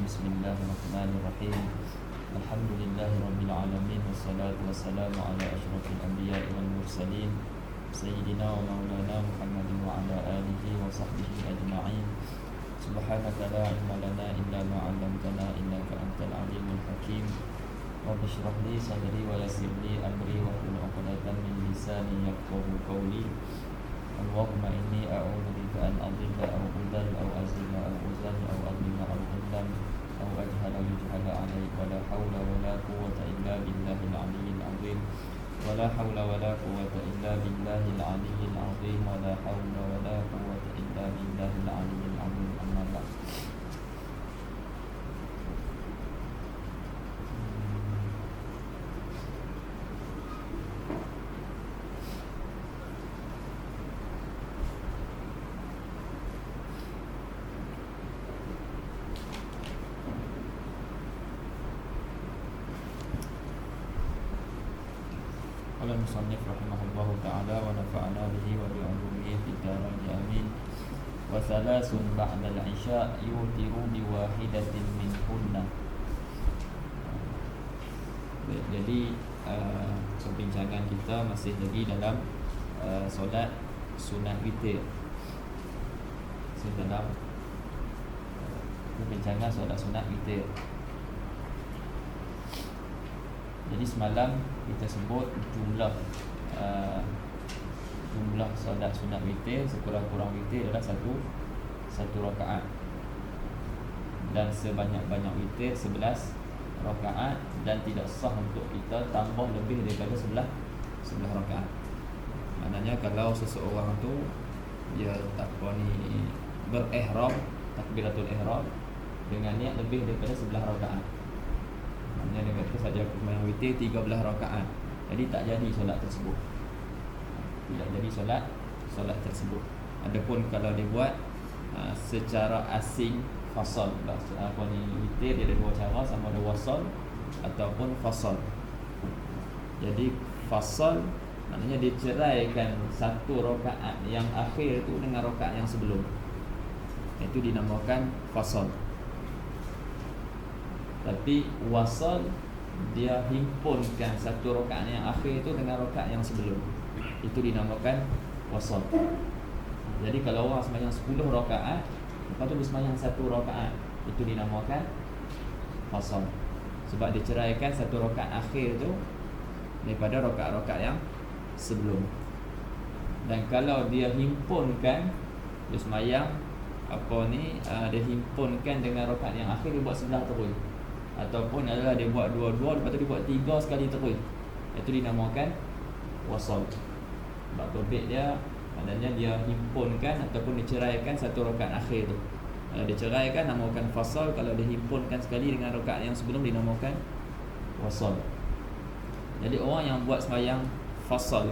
Bismillahirrahmanirrahim. Alhamdulillahirabbil alamin wassalatu wassalamu ala asyrafil anbiya'i wal mursalin sayyidina wa maulana Muhammadin wa ala alihi wa sahbihi ajma'in. Subhanaka la ilma lana illa ma 'allamtana innaka antal alimul hakim. Rabbi shrah li sadri wa yassir li amri wa hlul 'uqdatam min lisani yafqahu qawli. Allahumma inni a'udzu bika an adilla aw udal aw azilla aw uzal aw adilla aw udlam aw ajhala yujhala 'alaik wa la haula wa la quwwata illa billahil 'aliyyil 'azim wa la haula wa la quwwata illa billahil 'aliyyil 'azim wa la haula wa la quwwata illa billahil 'aliyyil 'azim. Amma ba'd. Qala al-musannif rahimahullahu ta'ala wa nafa'ana bihi wa bi'ulumihi fid dharain amin. Wa thalathun ba'da al-'isha yutiru bi wahidatin minhunna. Jadi perbincangan kita masih lagi dalam solat sunat witir. Dalam perbincangan solat sunat witir. Jadi semalam kita sebut jumlah solat sunat witir sekurang-kurang witir adalah satu rakaat, dan sebanyak-banyak witir 11 rakaat, dan tidak sah untuk kita tambah lebih daripada 11 rakaat. Maknanya kalau seseorang tu dia berihram, takbiratul ihram dengan niat lebih daripada 11 rakaat, maknanya dia kata saja aku sembahyang witir 13 rakaat, jadi tak jadi solat tersebut. Tidak jadi solat tersebut. Adapun kalau dia buat secara asing, fasal, witir dia ada dua cara, sama ada wasal ataupun fasal. Jadi fasal maknanya dia ceraikan satu rakaat yang akhir tu dengan rakaat yang sebelum. Itu dinamakan fasal. Tapi wasal dia himpunkan satu rakaat yang akhir itu dengan rakaat yang sebelum. Itu dinamakan wasal. Jadi kalau orang sembahyang 10 rakaat, lepas tu dia sembahyang satu rakaat, itu dinamakan fasal. Sebab dia ceraikan satu rakaat akhir tu daripada rakaat-rakaat yang sebelum. Dan kalau dia himpunkan, dia sembahyang dia himpunkan dengan rakaat yang akhir, dia buat sebelah terus, ataupun adalah dia buat dua-dua, lepas tu dia buat tiga sekali terus, itu dinamakan wasal. Sebab tobek dia maknanya dia himpunkan ataupun diceraikan satu rakaat akhir tu. Kalau dia ceraikan namakan fasal, kalau dia himpunkan sekali dengan rakaat yang sebelum dinamakan wasal. Jadi orang yang buat sembahyang fasal,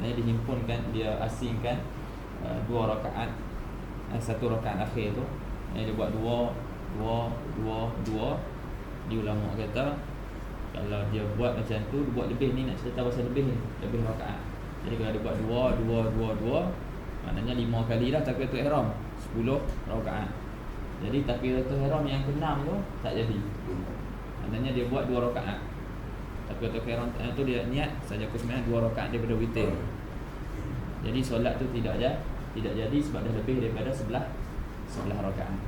maknanya dihimpunkan, dia asingkan dua rakaat, satu rakaat akhir tu, dia buat dua. Di ulama kata kalau dia buat macam tu, dia buat lebih ni, nak cerita pasal lebih rakaat. Jadi kalau dia buat dua, maknanya 5 kali dah takbiratul ihram, 10 rakaat. Jadi takbiratul ihram yang ke-6 tu tak jadi. Maknanya dia buat 2 rakaat. Takbiratul ihram tu dia niat saja aku sembahyang 2 rakaat daripada witir. Jadi solat tu tidak jadi sebab dah lebih daripada 11 rakaat.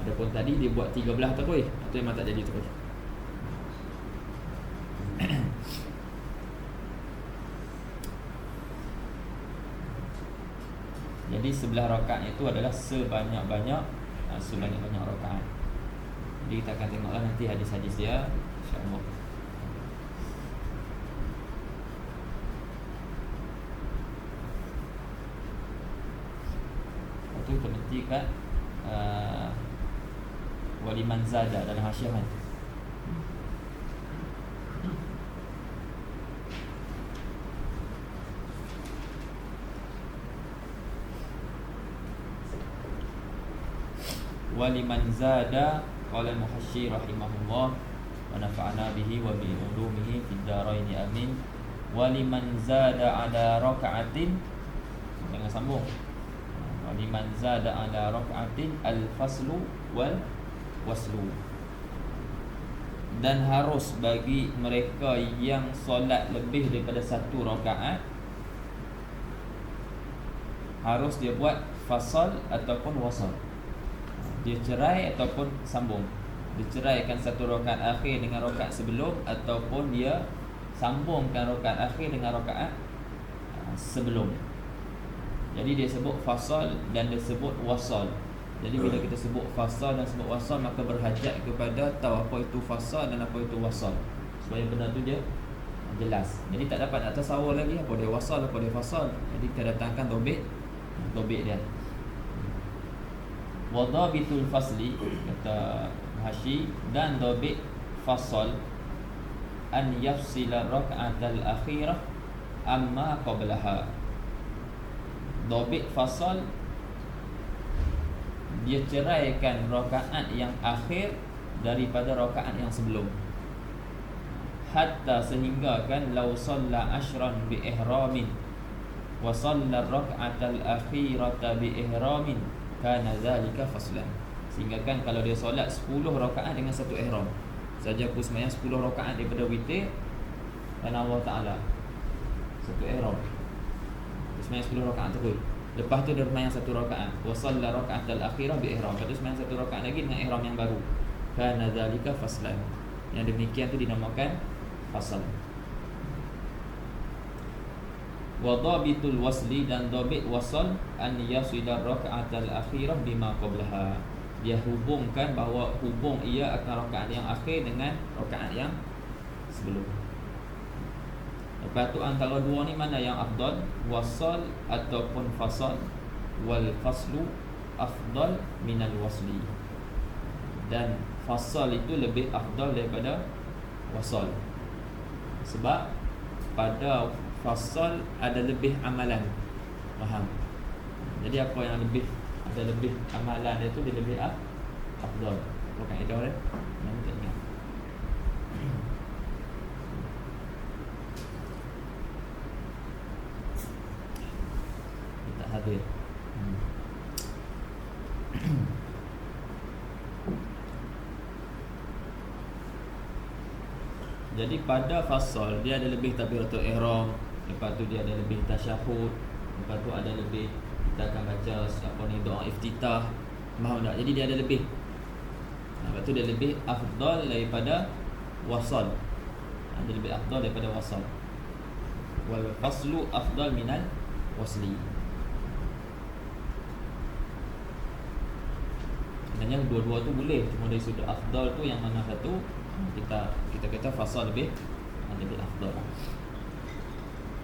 Adapun tadi dia buat 13 terus, itu memang tak jadi terus. Jadi 11 rakaat itu adalah sebanyak-banyak rakaat. Jadi kita akan tengoklah nanti hadis-hadis dia, insya-Allah. Itu terhenti kat waliman zada dalam hasyiah kan. Waliman zada qala al-muhashshi rahimahullah wa nafa'ana bihi wa bi ulumihi fid dharain amin. Waliman zada ala raka'atin, jangan sambung. liman zada ala rak'atin al-faslu wal waslu. Dan harus bagi mereka yang solat lebih daripada satu rakaat, harus dia buat fasal ataupun wasal. Dia cerai ataupun sambung. Dia ceraikan satu rakaat akhir dengan rakaat sebelum, ataupun dia sambungkan rakaat akhir dengan rakaat sebelum. Jadi dia sebut fasal dan dia sebut wasal. Jadi bila kita sebut fasal dan sebut wasal, maka berhajat kepada tahu apa itu fasal dan apa itu wasal, supaya benda tu dia jelas. Jadi tak dapat nak tasawur lagi apa dia wasal, apa dia fasal. Jadi kita datangkan tobit dia. Wa dhabitul fasli, kata Hashi, dan tobit fasal an yafsila rak'atal akhirah amma qablaha. Tobit fasal, dia ceraikan rakaat yang akhir daripada rakaat yang sebelum. Hatta sehingga kan law shalla ashran bi ihramin wa shalla rak'atal akhirata bi ihramin kana zalika faslan. Sehingga kan kalau dia solat 10 rakaat dengan satu ihram, saja aku sembahyang 10 rakaat daripada witir dan Allah Taala satu ihram, sembahyang 10 rakaat terus. Lepas tu dia sembahyang satu rakaat, wa shalla rak'atal akhirah bi ihram. Lepas tu sembahyang satu rakaat lagi dengan ihram yang baru. Kana zalika faslan. Yang demikian tu dinamakan fasal. Wa dhabitul wasli, dan dhabit wasal an yasila rak'atal akhirah bima qablaha. Dia hubungkan bahawa hubung ia akan rakaat yang akhir dengan rakaat yang sebelum. Lepas tu antara dua ni mana yang afdal, wasal ataupun fasal? Wal faslu afdal minal wasli. Dan fasal itu lebih afdal daripada wasal. Sebab pada fasal ada lebih amalan. Faham? Jadi apa yang lebih, ada lebih amalan dia tu, dia lebih afdal. Apa kaedah dia? Nama tak ingat. Hadir. Jadi pada fasal dia ada lebih takbiratul ihram, lepas tu dia ada lebih tasyahud, lepas tu ada lebih kita akan baca apa ni, doa iftitah. Faham tak? Jadi dia ada lebih. Lepas tu dia lebih afdal daripada wasal. Dia lebih afdal daripada wasal. Wal faslu afdal minal wasli. Sebenarnya dua-dua tu boleh, cuma dari sudut afdal tu yang mana satu kita kata fasal lebih afdal.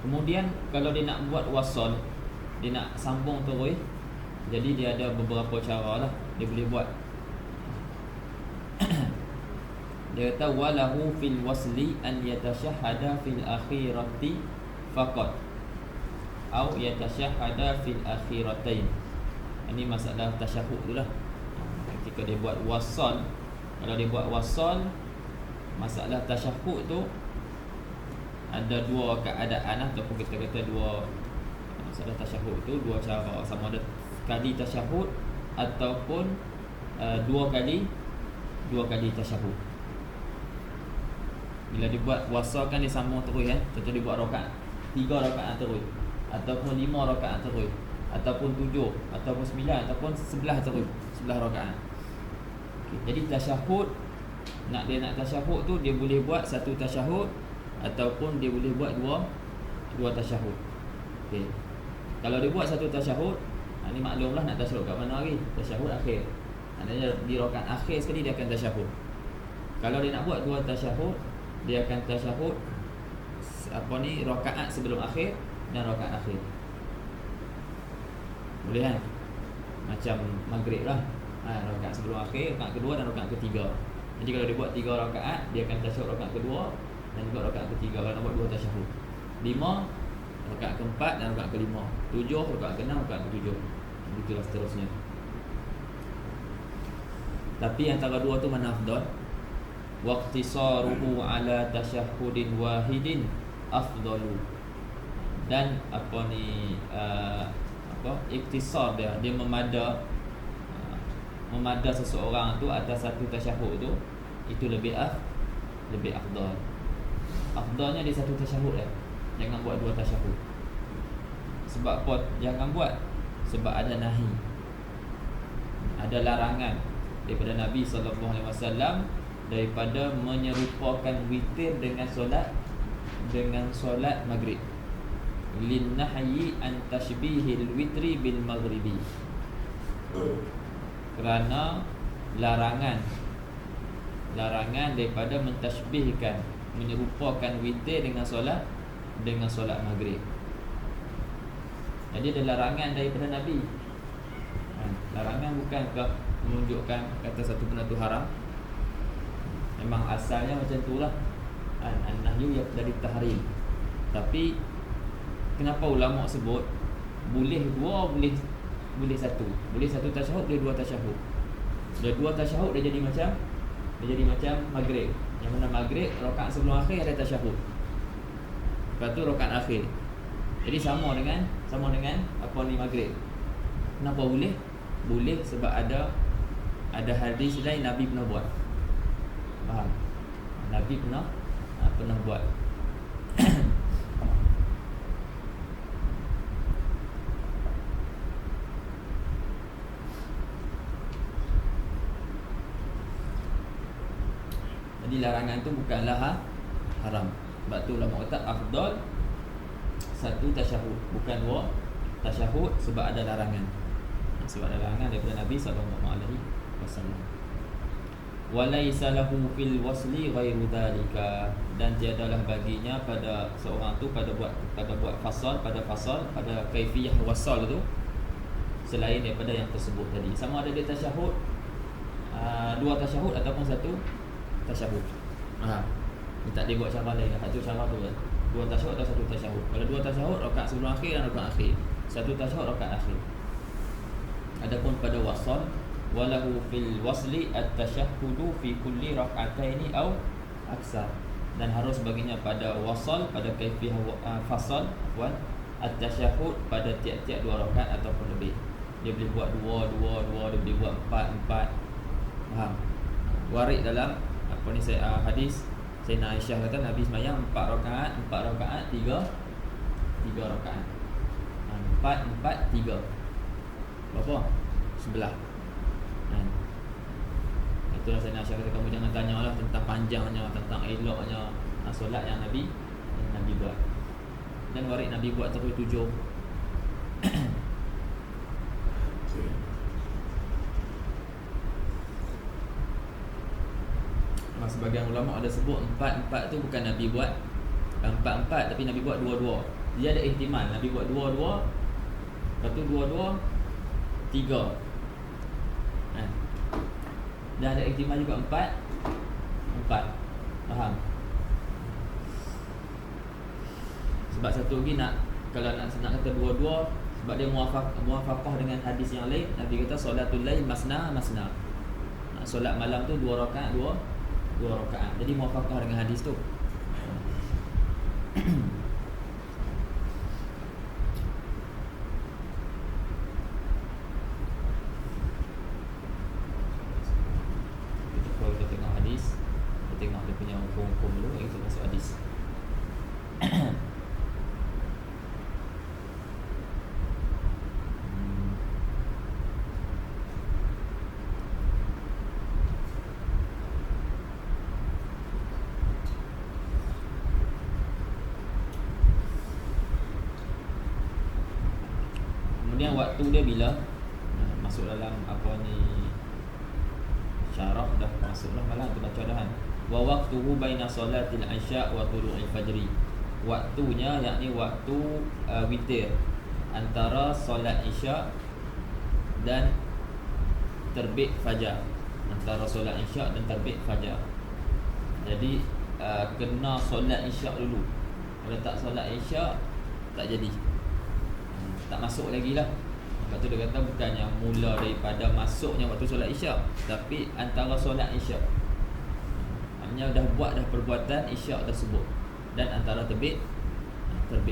Kemudian kalau dia nak buat wasal, dia nak sambung terus, jadi dia ada beberapa cara lah dia boleh buat. Dia kata walahu fil wasli an yatashahhada fil akhirati faqat au yatashahhada fil akhiratain. Ini masalah tasyahud tu lah. Ketika dia buat wasal, kalau dia buat wasal, masalah tasyahud tu ada dua keadaan lah, ataupun kita kata dua masalah tasyahud tu dua cara, sama ada sekali tasyahud ataupun dua kali tasyahud. Bila dia buat wasal kan dia sambung terus kan. Contoh dia buat rakaat 3 rakaat terus, ataupun 5 rakaat terus, ataupun 7, ataupun 9, ataupun 11 terus, 11 rakaat. Jadi tasyahud, dia nak tasyahud tu, dia boleh buat satu tasyahud ataupun dia boleh buat dua tasyahud. Okey. Kalau dia buat satu tasyahud, ni maklumlah nak tasyahud kat mana lagi? Tasyahud akhir. Maknanya di rakaat akhir sekali dia akan tasyahud. Kalau dia nak buat dua tasyahud, dia akan tasyahud rakaat sebelum akhir dan rakaat akhir. Boleh kan? Macam maghrib lah. Rakaat sebelum akhir, rakaat kedua dan rakaat ketiga. Jadi kalau dia buat 3 rakaat, dia akan tasyahud rakaat kedua dan juga rakaat ketiga. Kalau nak buat 2 tasyahud, 5 rakaat keempat dan rakaat kelima, 7 rakaat keenam, rakaat ketujuh, begitulah seterusnya. Tapi antara dua tu mana afdal? Waqtisaruhu ala tasyahudin wahidin afdalu. Dan iktisar dia memada seseorang tu atas satu tasyahud tu, itu lebih afdal. Afdalnya di satu tasyahud jangan buat dua tasyahud. Sebab apa jangan buat? Sebab ada nahi, ada larangan daripada Nabi SAW daripada menyerupakan witir dengan solat maghrib. Lin nahyi an tashbihil witri bil maghribi. Kerana larangan daripada mentashbihkan, menyerupakan witir dengan solat maghrib. Jadi ada larangan daripada Nabi. Larangan bukankah menunjukkan kata satu benda tu haram? Memang asalnya macam itulah. An-nahyu dari tahrim. Tapi kenapa ulama sebut boleh dua, boleh satu. Boleh satu tasyahud, boleh dua tasyahud. Dia dua tasyahud dia jadi macam maghrib. Yang mana maghrib rakaat sebelum akhir ada tasyahud. Lepas tu rakaat akhir. Jadi sama dengan maghrib. Kenapa boleh? Boleh sebab ada hadis lain Nabi pernah buat. Faham? Nabi pernah buat. Jadi larangan tu bukanlah haram. Sebab tu ulama kata afdal satu tasyahud, bukan dua tasyahud, sebab ada larangan. Sebab ada larangan daripada Nabi SAW. Walaysa lahu fil wasli ghairu dhalika, dan tiadalah baginya pada seorang tu pada buat fasal pada kaifiyah wasal tu selain daripada yang tersebut tadi. Sama ada dia tasyahud dua tasyahud ataupun satu tasyahud. Dia tak dia buat cara lain. Satu cara tu kan, dua tasyahud atau satu tasyahud. Kalau dua tasyahud rakaat sebelum akhir dan rakaat akhir, satu tasyahud rakaat akhir. Adapun pada wasal, walahu fil wasli at-tashahhudu fi kulli rak'ataini aw aksar, dan harus baginya pada wasal pada kaifiyah fasal at-tashahhud pada tiap-tiap dua rakaat ataupun lebih. Dia boleh buat dua, dia boleh buat empat. Faham? Warid dalam hadis Sayyidina Aisyah kata Nabi sembahyang 4 rakaat, 3 rakaat. 4, 3. Berapa? 11. Itulah Sayyidina Aisyah kata kamu jangan tanyalah tentang panjangnya, tentang eloknya solat yang Nabi buat. Dan warid Nabi buat sampai 7. Sebagian ulama ada sebut 4 tu bukan Nabi buat 4 tapi Nabi buat 2. Dia ada ihtimal Nabi buat 2, lepas tu 2, 3. Dan ada ihtimal juga 4. Faham? Sebab satu lagi kalau nak kata 2, sebab dia muafaqah dengan hadis yang lain. Nabi kata solatul lail masna. Solat malam tu 2 rakaat, 2 rakaat. Jadi muafaqah dengan hadis tu. Kalau kita tengok hadis, kita tengok dia punya hukum-hukum dulu, kita masuk hadis. Kemudian waktu dia bila masuk dalam syarah dah masuklah malam tu baca dah kan. Wa waqtuhu baina salatil isya wa tulu'il fajri. Waktunya yakni waktu witir antara solat isya dan terbit fajar. Antara solat isya dan terbit fajar. Jadi kena solat isya dulu. Kalau tak solat isya tak jadi. Tak masuk lagi lah. Lepas tu dia kata bukannya mula daripada masuknya waktu solat isyak, tapi antara solat isyak. Maknanya dah buat dah perbuatan isyak tersebut, dan antara terbit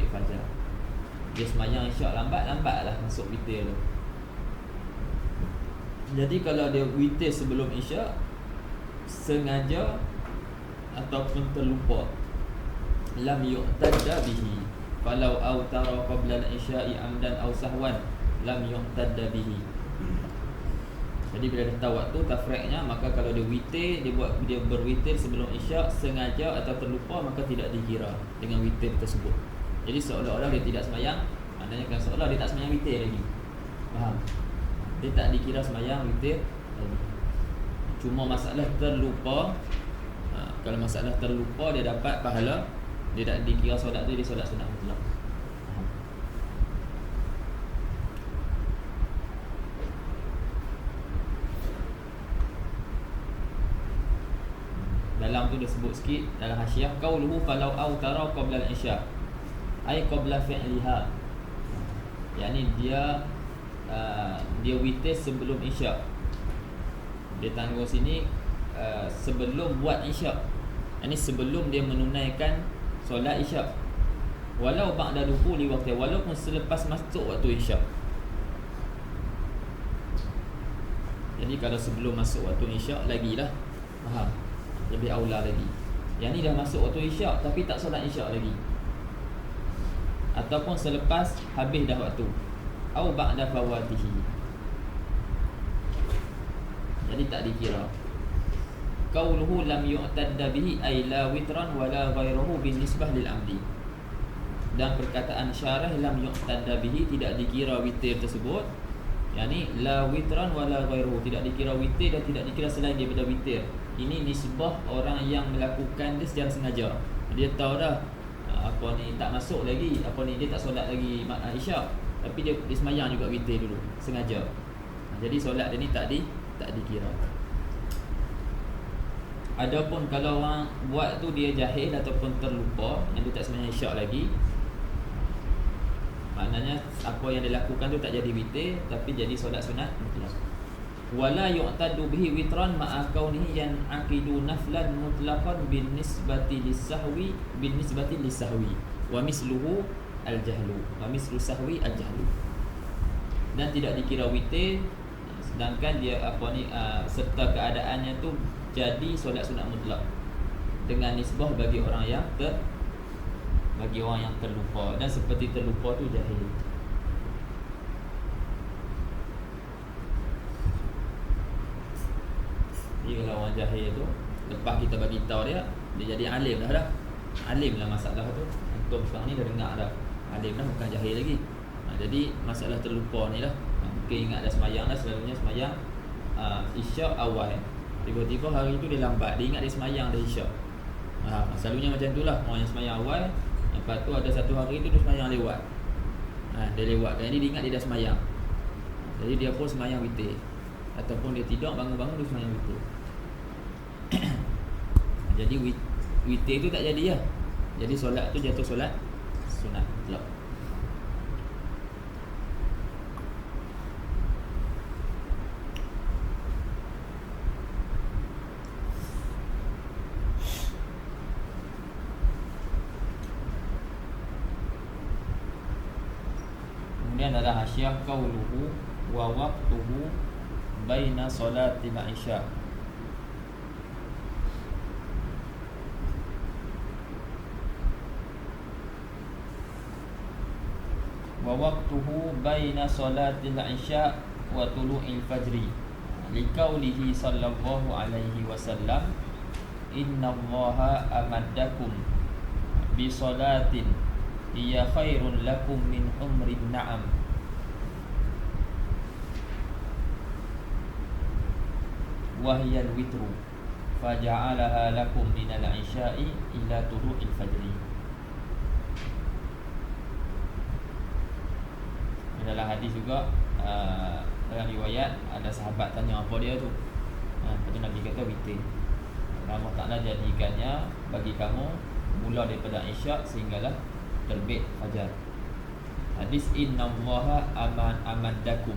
fajar. Dia semayang isyak lambat-lambatlah masuk witir tu. Jadi kalau dia witir sebelum isyak sengaja ataupun terlupa, lam yu'tadda bihi. Falau autara qabla al-isya'i amdan aw sahwan lam yu'tadda bihi. Jadi bila dah tahu waktu tafriqnya, maka kalau dia witir, dia berwitir sebelum isyak sengaja atau terlupa, maka tidak dikira dengan witir tersebut. Jadi seolah-olah dia tidak semayang, maknanya kan seolah dia tak semayang witir lagi. Faham? Dia tak dikira semayang witir lagi. Cuma masalah terlupa, kalau masalah terlupa dia dapat pahala, dia tak dikira solat tu, dia solat sunat mutlak. Dalam tu dia sebut sikit dalam hasyiah, qauluhu falau autara qabla al-isya ay qabla fi'liha, yakni dia witir sebelum isyak. Dia tangguh sini sebelum buat isyak, yakni sebelum dia menunaikan solat isyak, walau ba'da dukhuli waqti, walaupun selepas masuk waktu isyak. Jadi kalau sebelum masuk waktu isyak lagilah, faham? Lebih aula lagi. Yang ni dah masuk waktu isyak tapi tak solat isyak lagi, ataupun selepas habis dah waktu, au ba'da fawatihi, jadi tak dikira. Qauluhu lam yu'tadda bihi ay la witran wala ghairuhu binisbah lil amdi. Dan perkataan syarah lam yu'tadda bihi, tidak dikira witir tersebut, yakni la witran wala ghairuhu, tidak dikira witir dan tidak dikira selain daripada witir. Ini nisbah orang yang melakukan dia secara sengaja. Dia tahu dah apa ni tak masuk lagi, apa ni dia tak solat lagi isyak, tapi dia semayang juga witir dulu sengaja. Jadi solat dia ni tak dikira. Adapun kalau orang buat tu dia jahil ataupun terlupa, yang dia tak semayang isyak lagi, maknanya apa yang dia lakukan tu tak jadi witir tapi jadi solat sunat mutlak. Wala yu'tadu bihi witran ma'a kaunihi yan'aqidu naflan mutlaqan binisbati lis-sahwi wa misluhu al-jahlu wa mislu sahwi al-jahlu. Dan tidak dikira witir sedangkan dia serta keadaannya tu jadi solat sunat mutlak dengan nisbah bagi orang yang terlupa, dan seperti terlupa tu jahil. Jadi kalau orang jahil tu, lepas kita bagi tahu dia jadi alim dah. Alim lah masalah tu. Antum sekarang ni dah dengar dah. Alim dah, bukan jahil lagi. Jadi masalah terlupa ni lah. Mungkin ingat dah semayang dah, selalunya semayang isyak awal. Tiba-tiba hari tu dia lambat, dia ingat dia semayang dah isyak. Selalunya macam tu lah orang yang semayang awal. Lepas tu ada satu hari tu dia semayang lewat. Dia lewatkan, jadi dia ingat dia dah semayang. Jadi dia pun semayang witir, ataupun dia tidur bangun-bangun dia semayang witir. Jadi witir tu tak jadi lah. Jadi solat tu jatuh solat sunat mutlak. Kemudian adalah hasyiah qauluhu wa waqtuhu baina salatil isya. Wa waqtuhu baina salatil isya wa tulu'il fajri liqaulihi sallallahu alaihi wasallam innallaha amaddakum bi salatin hiya khairun lakum min humrin na'am wa hiya al-witru faja'alaha lakum min al-isya'i ila tulu'il fajri. Dalam hadis juga dalam riwayat ada sahabat tanya apa dia tu. Lepas tu Nabi kata witir. Allah Ta'ala jadikannya bagi kamu mula daripada isyak sehinggalah terbit fajar. Hadis innallaha amaddakum,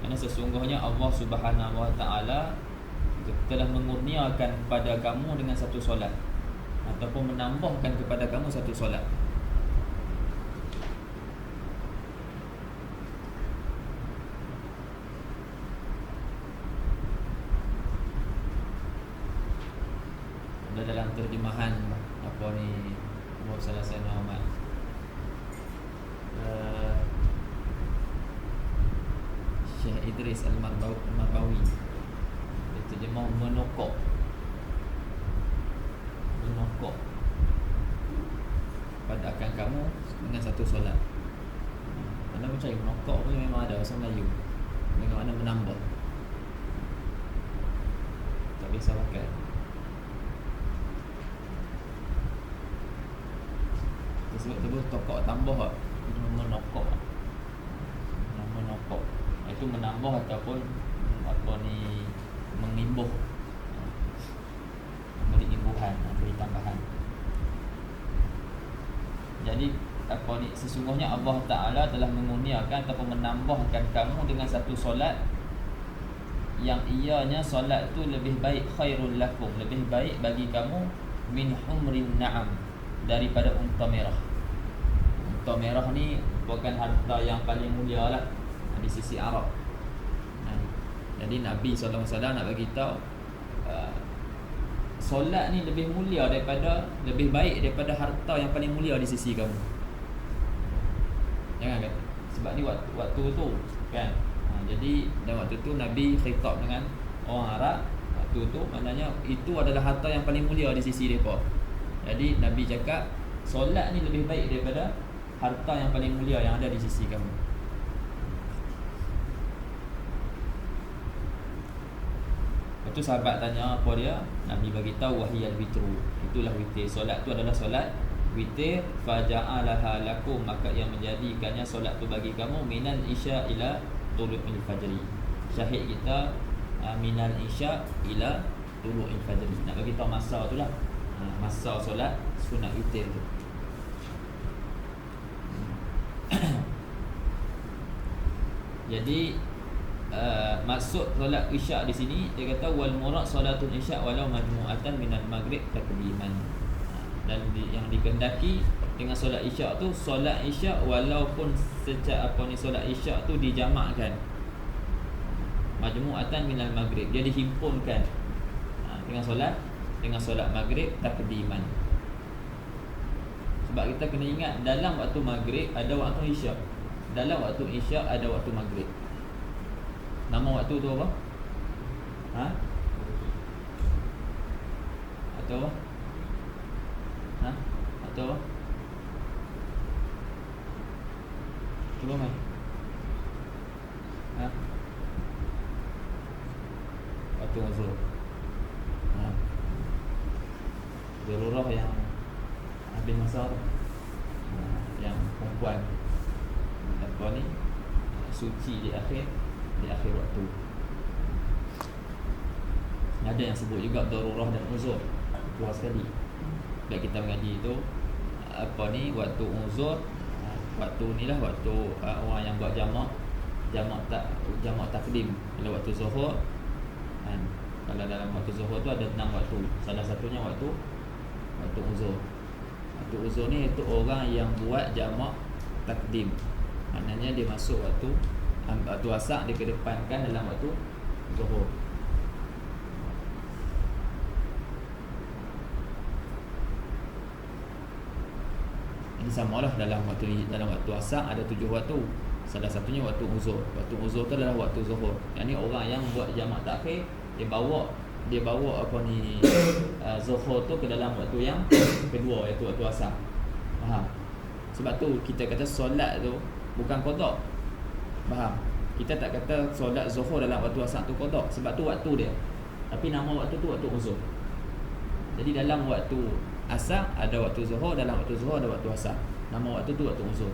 kerana sesungguhnya Allah Subhanahu Wa Ta'ala telah mengurniakan kepada kamu dengan satu solat, ataupun menambahkan kepada kamu satu solat. dalam terjemahan apa ni Muhammad sallallahu alaihi Syekh Idris Al-Marbawi dia terjemah menokok pada akan kamu dengan satu solat. Anda percaya menokok pun memang ada bahasa Melayu dengan makna menambah, tak biasa pakai. Sebab tu tokok tambah menokok. Itu menambah ataupun apa ni mengimbuh, beri imbuhan, beri tambahan. Jadi apa ni sesungguhnya Allah Taala telah mengurniakan ataupun menambahkan kamu dengan satu solat yang ianya solat tu lebih baik, khairul lakum, lebih baik bagi kamu min humrin na'am, daripada unta merah. Unta merah ni bukan harta yang paling mulia lah di sisi Arab. Jadi Nabi SAW nak bagi tahu solat ni lebih mulia daripada, lebih baik daripada harta yang paling mulia di sisi kamu. Jangan kan? Sebab ni waktu tu kan. Jadi dalam waktu tu Nabi khitab dengan orang Arab. Waktu tu maknanya itu adalah harta yang paling mulia di sisi mereka. Jadi Nabi cakap solat ni lebih baik daripada harta yang paling mulia yang ada di sisi kamu. Lepas tu sahabat tanya apa dia? Nabi bagi tahu wahiyal witru. Itulah witir. Solat tu adalah solat witir. Faja'alaha lakum, maka yang menjadikannya solat tu bagi kamu minal isya ila tulu'il fajri. Syahid kita minal isya ila tulu'il fajri. Nak bagi tahu masa tu lah. Masa solat sunat witir tu. Jadi maksud solat isyak di sini dia kata wal murad salatul isyak walau majmu'atan minal maghrib takdiman. Dan yang dikehendaki dengan solat isyak tu, solat isyak walaupun sejak apa ni solat isyak tu dijamakkan, majmu'atan minal maghrib, dia dihimpunkan dengan solat maghrib takdiman. Sebab kita kena ingat dalam waktu maghrib ada waktu isyak, dalam waktu isyak ada waktu maghrib. Nama waktu tu apa? Atau apa? Atau apa? Cuba main. Waktu zuhur. Darurah yang habis masa tu. Yang perempuan apa ni suci di akhir waktu. Ada yang sebut juga darurah dan uzur. Luas sekali. Bila kita mengaji tu apa ni waktu uzur, waktu ni lah waktu orang yang buat jamak takdim. Bila waktu zuhur kan, kalau dalam waktu zuhur tu ada 6 waktu. Salah satunya waktu uzur. Waktu uzur ni itu orang yang buat jamak takdim. Maknanya dia masuk waktu asar, dia kedepankan dalam waktu zuhur. Ini samalah dalam waktu asar ada 7 waktu. Salah satunya waktu uzur. Waktu uzur tu adalah waktu zuhur. Yang ni orang yang buat jamak takhir, dia bawa apa ni zuhur tu ke dalam waktu yang kedua, iaitu waktu asar. Faham? Sebab tu kita kata solat tu bukan qada. Faham? Kita tak kata solat zuhur dalam waktu asar tu qada, sebab tu waktu dia. Tapi nama waktu tu waktu uzur. Jadi dalam waktu asar ada waktu zuhur, dalam waktu zuhur ada waktu asar. Nama waktu tu waktu uzur.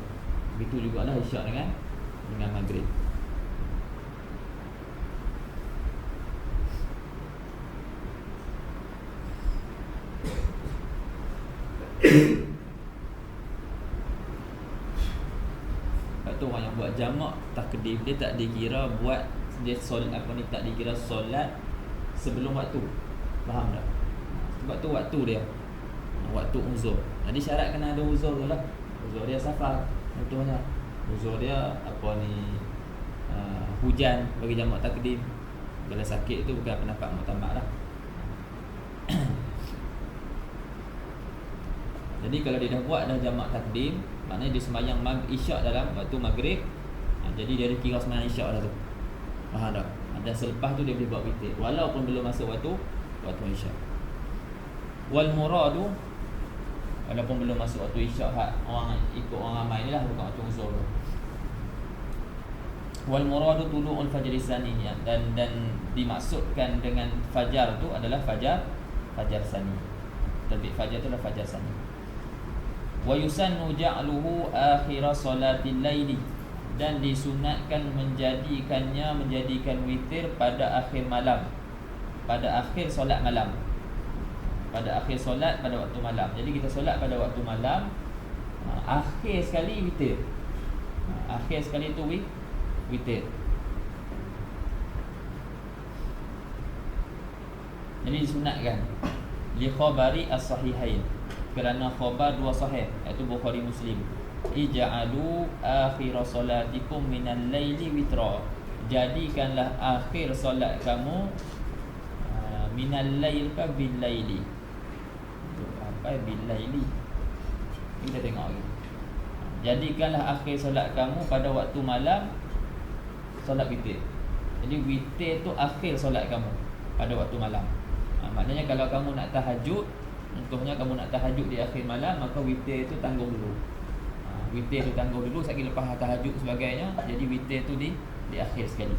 Begitu jugalah isyak dengan maghrib. Lepas tu orang yang buat jamak takdim, dia tak dikira buat, dia solat apa ni, tak dikira solat sebelum waktu. Faham tak? Sebab tu waktu dia waktu uzur. Jadi syarat kena ada uzur tu lah. Uzur dia safar, contohnya uzur dia apa ni hujan bagi jamak takdim. Kalau sakit tu bukan pendapat muktamad lah. Jadi kalau dia dah buat dah jamak takdim, maknanya dia sembahyang isyak dalam waktu maghrib, jadi dia kira sembahyang isyak dah tu. Faham tak? Dan selepas tu dia boleh buat witir walaupun belum masuk waktu isyak. Wal muradu, walaupun belum masuk waktu isyak, orang ikut orang ramai ni lah, bukan waktu zuhur. Wal muradu tulu'ul fajri sani, dan dimaksudkan dengan fajar tu adalah fajar sani. Terbit fajar tu adalah fajar sani. Wa yusannu ja'luhu akhir salatil laili, dan disunatkan menjadikan witir pada akhir malam, pada akhir solat malam, pada akhir solat pada waktu malam. Jadi kita solat pada waktu malam, akhir sekali witir, akhir sekali tu witir. Jadi disunatkan li khabari as-sahihain, kerana khabar dua sahih, iaitu Bukhari Muslim. Ij'alu akhir salatikum minal laili witra, jadikanlah akhir solat kamu minal lail ka bil laili. Apa bil laili? Kita tengok lagi. Jadikanlah akhir solat kamu pada waktu malam solat witir. Jadi witir tu akhir solat kamu pada waktu malam. Maknanya kalau kamu nak tahajud, contohnya kamu nak tahajud di akhir malam, maka witir tu tangguh dulu. Witir tu tangguh dulu, sekali lepas tahajud sebagainya, jadi witir tu di akhir sekali.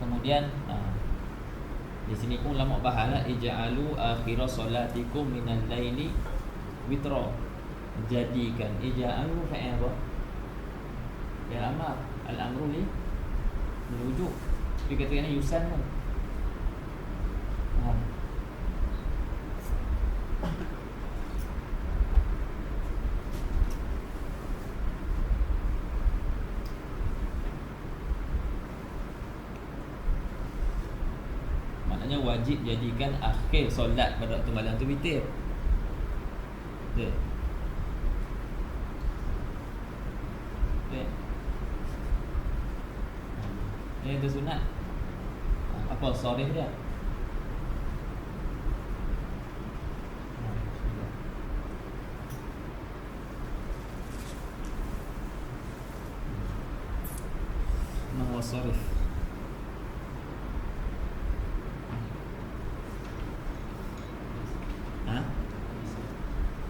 Kemudian di sini pun ulama bahaslah ij'alu akhir salatikum minal laili witra. Jadikan, ij'alu fa'il apa? Ya amar, al-amru li wujub. Dia katakan yusannu. Maknanya wajib jadikan akhir solat pada waktu malam tu witir. Betul. Ini tu sunat. Apa sorih dia? Ma huwa sarif?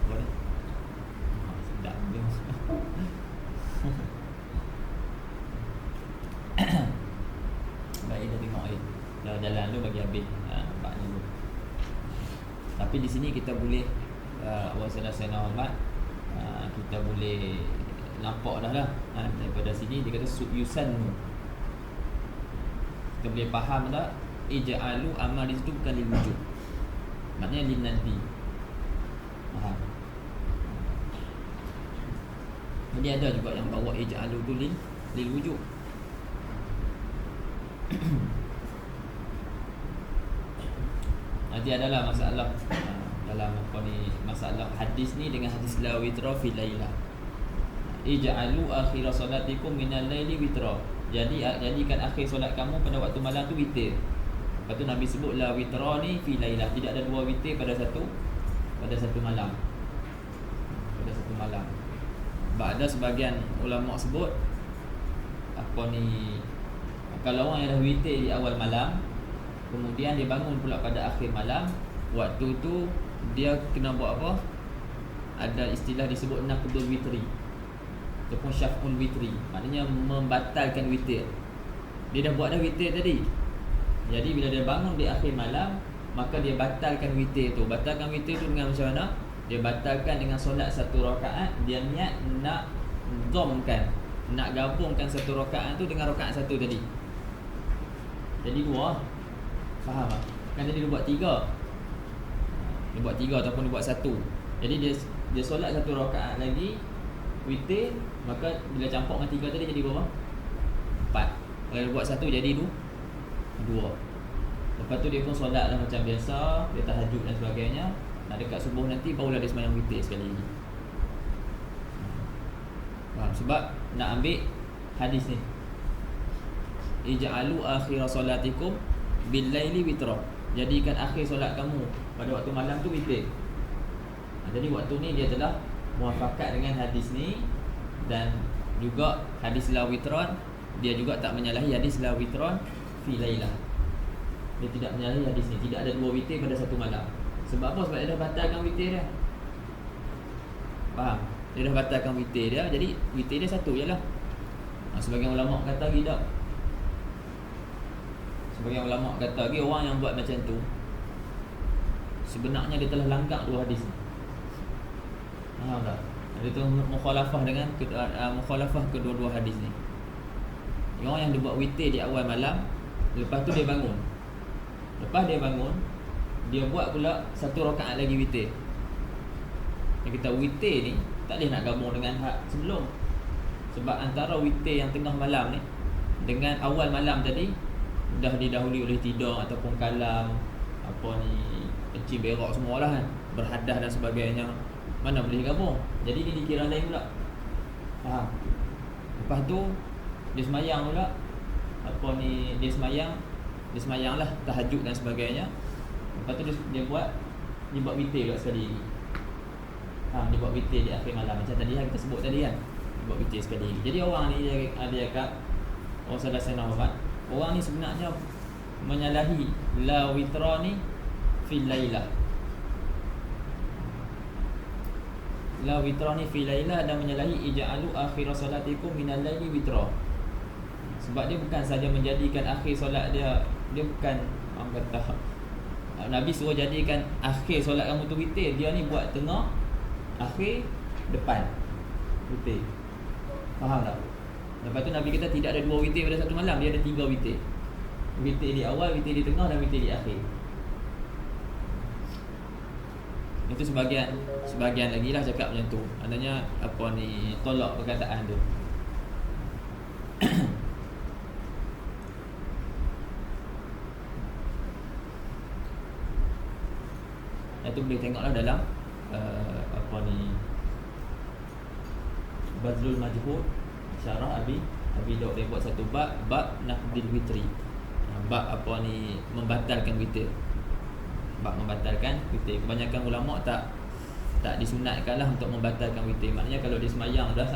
Boleh? Sedap dia. Baik, dah tengok dah jalan tu bagi habis nampaknya tu. Tapi di sini kita boleh wasallallahu hormat, kita boleh nampak dah lah daripada sini dia kata yusannu. Kita boleh faham tak ij'alu amal di situ bukan lil wujud, maknanya lin nadbi. Faham? Jadi ada juga yang bawa ij'alu tu lil wujud. Nanti adalah masalah dalam apa ni, masalah hadis ni dengan hadis la witra fi lailah. Ij'alu akhir salatikum minal laili witra. Jadikan akhir solat kamu pada waktu malam tu witir. Lepas tu Nabi sebut la witra ni fi lailah, tidak ada dua witir pada satu malam. Pada satu malam. Ada sebahagian ulama sebut apa ni, kalau orang yang dah witir di awal malam, kemudian dia bangun pula pada akhir malam, waktu tu dia kena buat apa? Ada istilah disebut naqdul witri ataupun syaf'ul witri, maknanya membatalkan witir. Dia dah buat dah witir tadi, jadi bila dia bangun di akhir malam, maka dia batalkan witir tu. Batalkan witir tu dengan macam mana? Dia batalkan dengan solat satu rakaat. Dia niat nak dhamkan, nak gabungkan satu rakaat tu dengan rakaat satu tadi, jadi dua. Faham tak? Kan tadi dia buat tiga. Dia buat tiga ataupun dia buat satu. Jadi dia solat satu rakaat lagi witir, maka bila campur dengan tiga tadi jadi berapa? 4. Kalau dia buat satu jadi 2. Lepas tu dia pun solat lah macam biasa, dia tahajud dan sebagainya. Nak dekat subuh nanti barulah dia sembahyang witir sekali lagi. Faham? Sebab nak ambil hadis ni. Ij'alu akhir salatikum bil laili witra. Jadikan akhir solat kamu pada waktu malam tu witir. Jadi waktu ni dia telah muafakat dengan hadis ni, dan juga hadis la witron, dia juga tak menyalahi hadis la witron fi lailah. Dia tidak menyalahi hadis ni, tidak ada dua witir pada satu malam. Sebab apa? Sebab dia dah batalkan witir dia. Faham? Dia dah batalkan witir dia, jadi witir dia satu je lah. Sebagian ulama kata tidak. Sebagian ulama kata lagi orang yang buat macam tu sebenarnya dia telah langgar dua hadis ni. Faham tak? Dia tu mukhalafah dengan mukhalafah kedua-dua hadis ni. Orang yang dia buat witir di awal malam, lepas tu dia bangun. Lepas dia bangun, dia buat pula satu rakaat lagi witir. Yang kita witir ni tak boleh nak gabung dengan hak sebelum. Sebab antara witir yang tengah malam ni dengan awal malam tadi dah didahului oleh tidur ataupun kalam, apa ni, kencing berak semualah kan, berhadas dan sebagainya. Mana boleh gabung. Jadi ni dikira lain pula. Faham? Lepas tu dia semayang pula, apa ni, dia semayang lah tahajud dan sebagainya. Lepas tu dia buat witir pula sekali lagi. Dia buat witir di akhir malam macam tadi yang kita sebut tadi kan. Dia buat witir sekali lagi. Jadi orang ni dia cakap, orang salah sana Muhammad, orang ni sebenarnya menyalahi la witra ni fil lailah. La witra ni fil lailah, dan menyalahi ij'alu akhir salatikum minal laili witra. Sebab dia bukan saja menjadikan akhir solat dia bukan orang kata Nabi suruh jadikan akhir solat kamu tu witir, dia ni buat tengah, akhir, depan witir. Faham tak? Lepas tu Nabi kata tidak ada dua witir pada satu malam, dia ada 3 witir. Witir di awal, witir di tengah, dan witir di akhir. Itu sebagian lagi lah cakap macam tu. Maknanya apa ni, tolak perkataan tu. Itu boleh tengoklah dalam apa ni, Bazlul Majhud syarah Abi Daud, dia buat satu bab naqdil witri. Bab apa ni, membatalkan witir. Bab membatalkan witir. Kebanyakan ulama tak disunatkanlah untuk membatalkan witir. Maknanya kalau dia semayang dah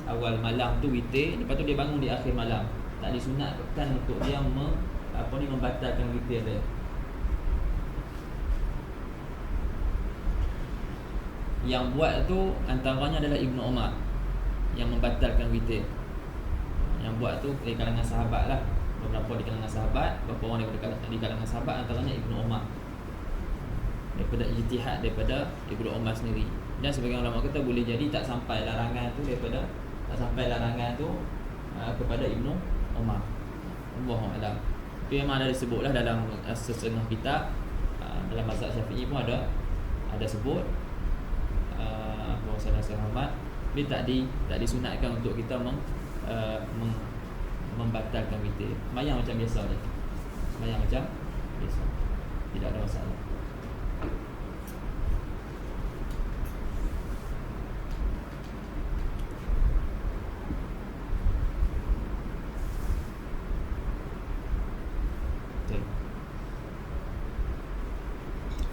awal malam tu witir, lepas tu dia bangun di akhir malam, tak disunatkan untuk dia membatalkan witir dia. Yang buat tu antaranya adalah Ibnu Umar yang membatalkan witir. Yang buat tu di kalangan sahabat lah. Beberapa di kalangan sahabat, beberapa orang di kalangan sahabat, antaranya Ibnu Umar. Daripada ijtihad daripada Ibnu Umar sendiri. Dan sebagian ulama kata boleh jadi tak sampai larangan tu kepada Ibnu Umar. Allahu a'lam. Tapi memang ada disebutlah dalam setengah kitab, dalam mazhab Syafi'i pun ada sebut salah Muhammad dia tak disunatkan untuk kita membatalkan witir. Semayang macam biasa je. Semayang macam biasa. Tidak ada masalah.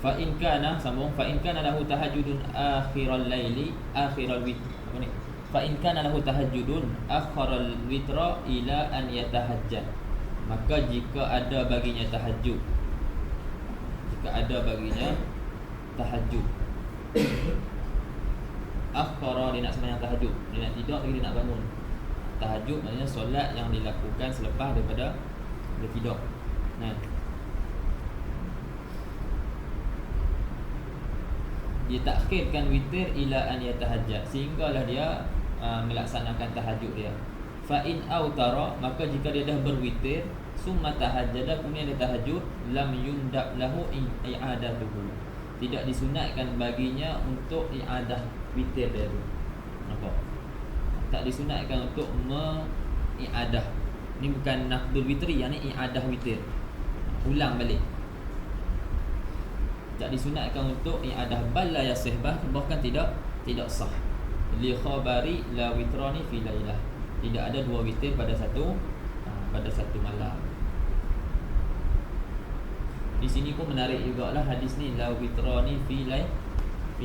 Fa in kana lahu tahajjudun akhiral laili akhiral witr. Apa ni? Fa in kana lahu tahajjudun akhiral witra ila an yatahajjad. Maka jika ada baginya tahajud. Akhara, dia nak sembahyang tahajud. Dia nak tidur lagi, dia nak bangun. Tahajud maknanya solat yang dilakukan selepas daripada dia tidur. Dia takhirkan witir ila an yatahajjad, sehinggalah dia melaksanakan tahajud dia. Fa in autara, maka jika dia dah berwitir, summa tahajjada, kemudian dia tahajud, lam yundab lahu i'adatuhu, tidak disunatkan baginya untuk i'adah witir dia tu. Nampak? Tak disunatkan untuk i'adah. Ni bukan nafdul witri, yang ni i'adah witir, ulang balik. Tak disunatkan untuk i'adah, bal la yasih, bahkan tidak sah. Li khabari la witrani fi lailah, Tidak ada dua witir pada satu malam. Di sini pun menarik jugalah hadis ni, la witrani fi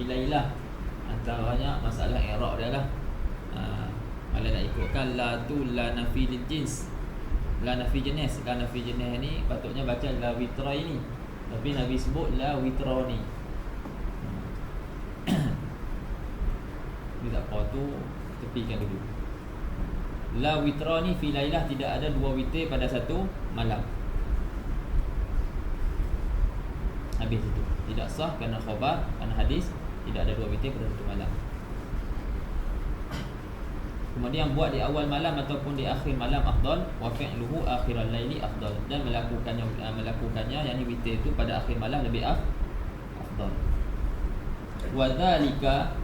lailah. Antaranya masalah i'rab dia lah. Kalau nak ikutkan la tu la nafi jins, la nafi jenis. La nafi jenis ni patutnya baca la witraini, tapi Nabi sebut la witrani. Ni tak apa tu, tepikan dulu. La witrani fi lailah, tidak ada dua witir pada satu malam. Habis itu. Tidak sah kerana khabar, kerana hadis tidak ada dua witir pada satu malam. Kemudian buat di awal malam ataupun di akhir malam afdal, wa fi'luhu akhiral laili afdal, dan melakukannya yakni witir itu pada akhir malam lebih afdal. Wa dzalika,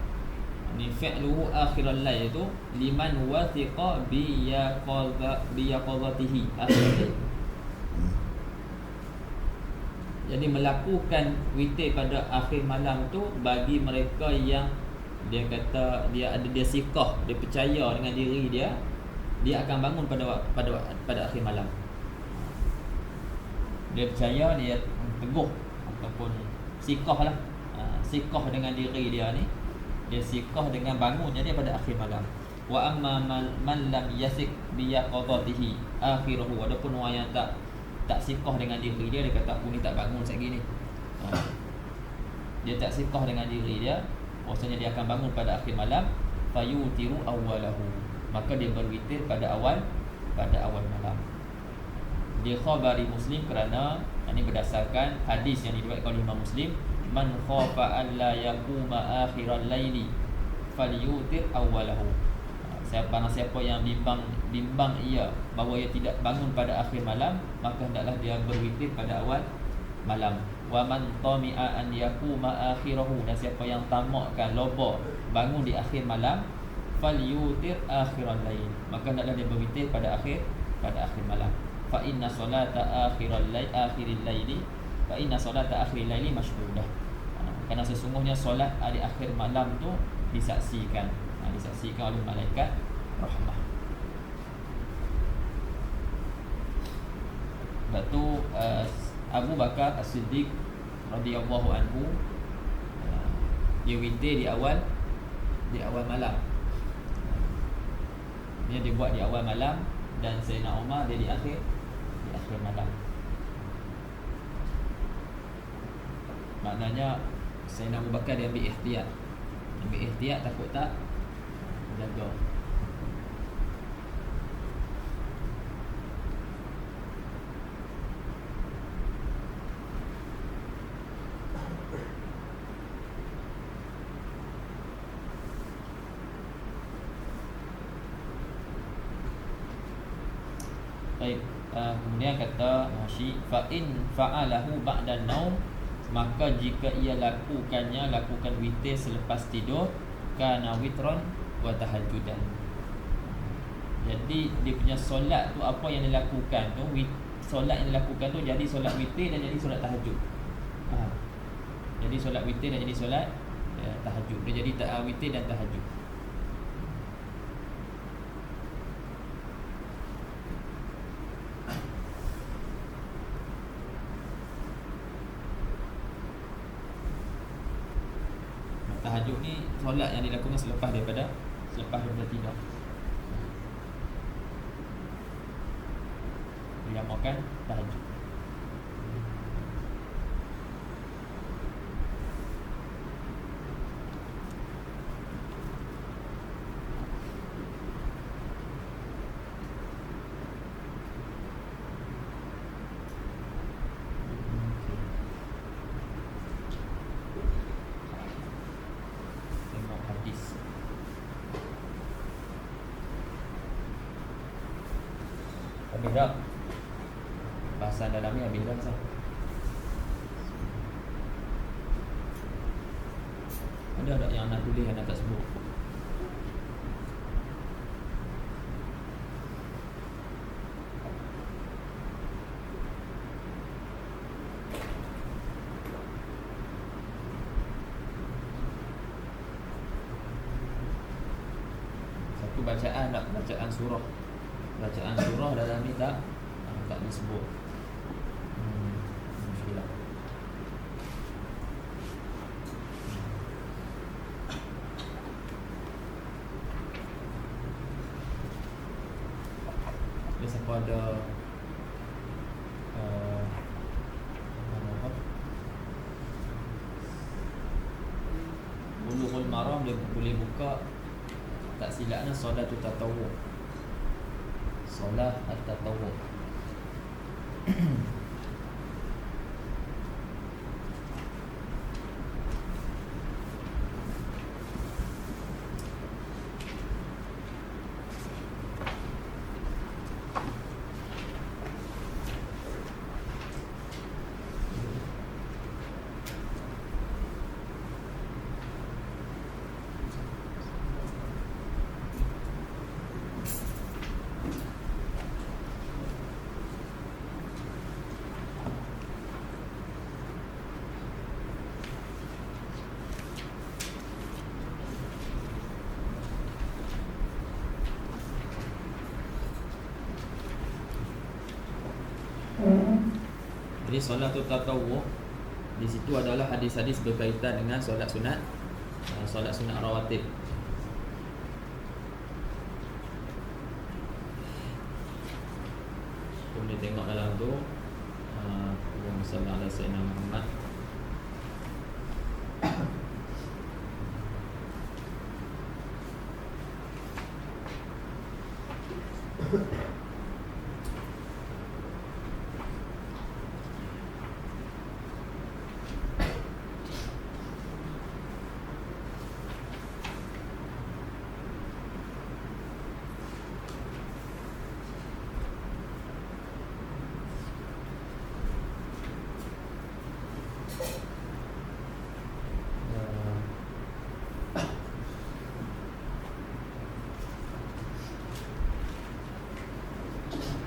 ni fi'luhu akhiral lail itu liman wathiqa bi yaqadatihi akhir lail. Jadi melakukan witir pada akhir malam tu bagi mereka yang dia kata dia siqah, dia percaya dengan diri dia akan bangun pada akhir malam. Dia percaya, dia teguh ataupun siqah lah. Siqah dengan diri dia ni, dia siqah dengan bangunnya dia pada akhir malam. Wa amma man lam yasik bi yaqadatihi akhiruhu, adapun orang yang tak siqah dengan diri dia kata aku ni tak bangun sekali ni. Dia tak siqah dengan diri dia, maksudnya dia akan bangun pada akhir malam, fayutiru awwalahu, maka dia berwitir pada awal malam. Dia khabari Muslim kerana ini berdasarkan hadis yang diriwayatkan oleh Imam Muslim, man khafa an la yaquma akhiral laili falyutir awwalahu. Siapa yang bimbang ia bahawa ia tidak bangun pada akhir malam, maka hendaklah dia berwitir pada awal malam. Wa man tami'a an yaquma akhirahu, dan siapa yang tamakkan loba bangun di akhir malam, falyutir akhiral lail, maka hendaklah dia berwitir pada akhir malam. Fa inna salata akhiril laili mashhudah. Kerana sesungguhnya solat di akhir malam tu disaksikan oleh malaikat rahmah. Sebab tu Abu Bakar As-Siddiq radhiyallahu anhu dia witir di awal malam. Dia buat di awal malam, dan Sayyidina Umar dia di akhir malam. Maknanya Sayyidina Abu Bakar dia ambil ihtiyat takut tak jaga. Baik, kemudian kata Muhasyid, fa in fa'alahu ba'da naum, maka jika ia lakukan witir selepas tidur, kana witron wa tahajjudan. Jadi dia punya solat tu, apa yang dia lakukan tu, solat yang dia lakukan tu jadi solat witir dan jadi solat tahajud. Jadi solat witir dan jadi solat tahajud. Dia jadi witir dan tahajud. Tahajud ni solat yang dilakukan selepas daripada tidur. Dinamakan tahajud. Habis dah bahasan dalam ni, habis dah sah. Ada yang nak tulis, yang nak tak sebut. Itu bacaan tak? Bacaan surah. Bacaan surah dalam ni tak disebut. Bismillah. Dia siapa ada Bulughul Maram, dia boleh buka, tak silapnya solatul tatawwu. Solat at-tatawwu. Jadi solatul tatawwu di situ adalah hadis-hadis berkaitan dengan solat sunat, solat sunat rawatib. Boleh tengok dalam tu. Allahumma salli ala sayyidina Muhammad.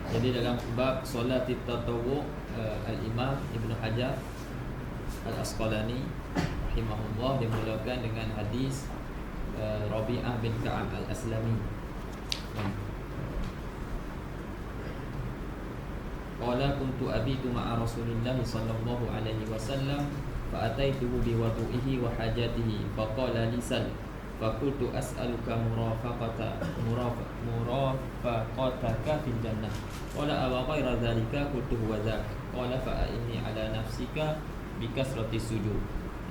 Jadi dalam bab solat tatawwu, Al-Imam Ibn Hajar Al-Asqalani rahimahullah, dia mulakan dengan hadis Rabi'ah bin Ka'ab Al-Aslami. Qala kuntu abitu ma'a Rasulillah sallallahu alaihi wasallam fa ataituhu bi wudu'ihi wa hajatihi fa qala li sal fa qultu as'aluka murafaqataka fil jannah qala aw ghayra dhalika qultu huwa dhak qala fa inni ala nafsika bi kasrati sujud.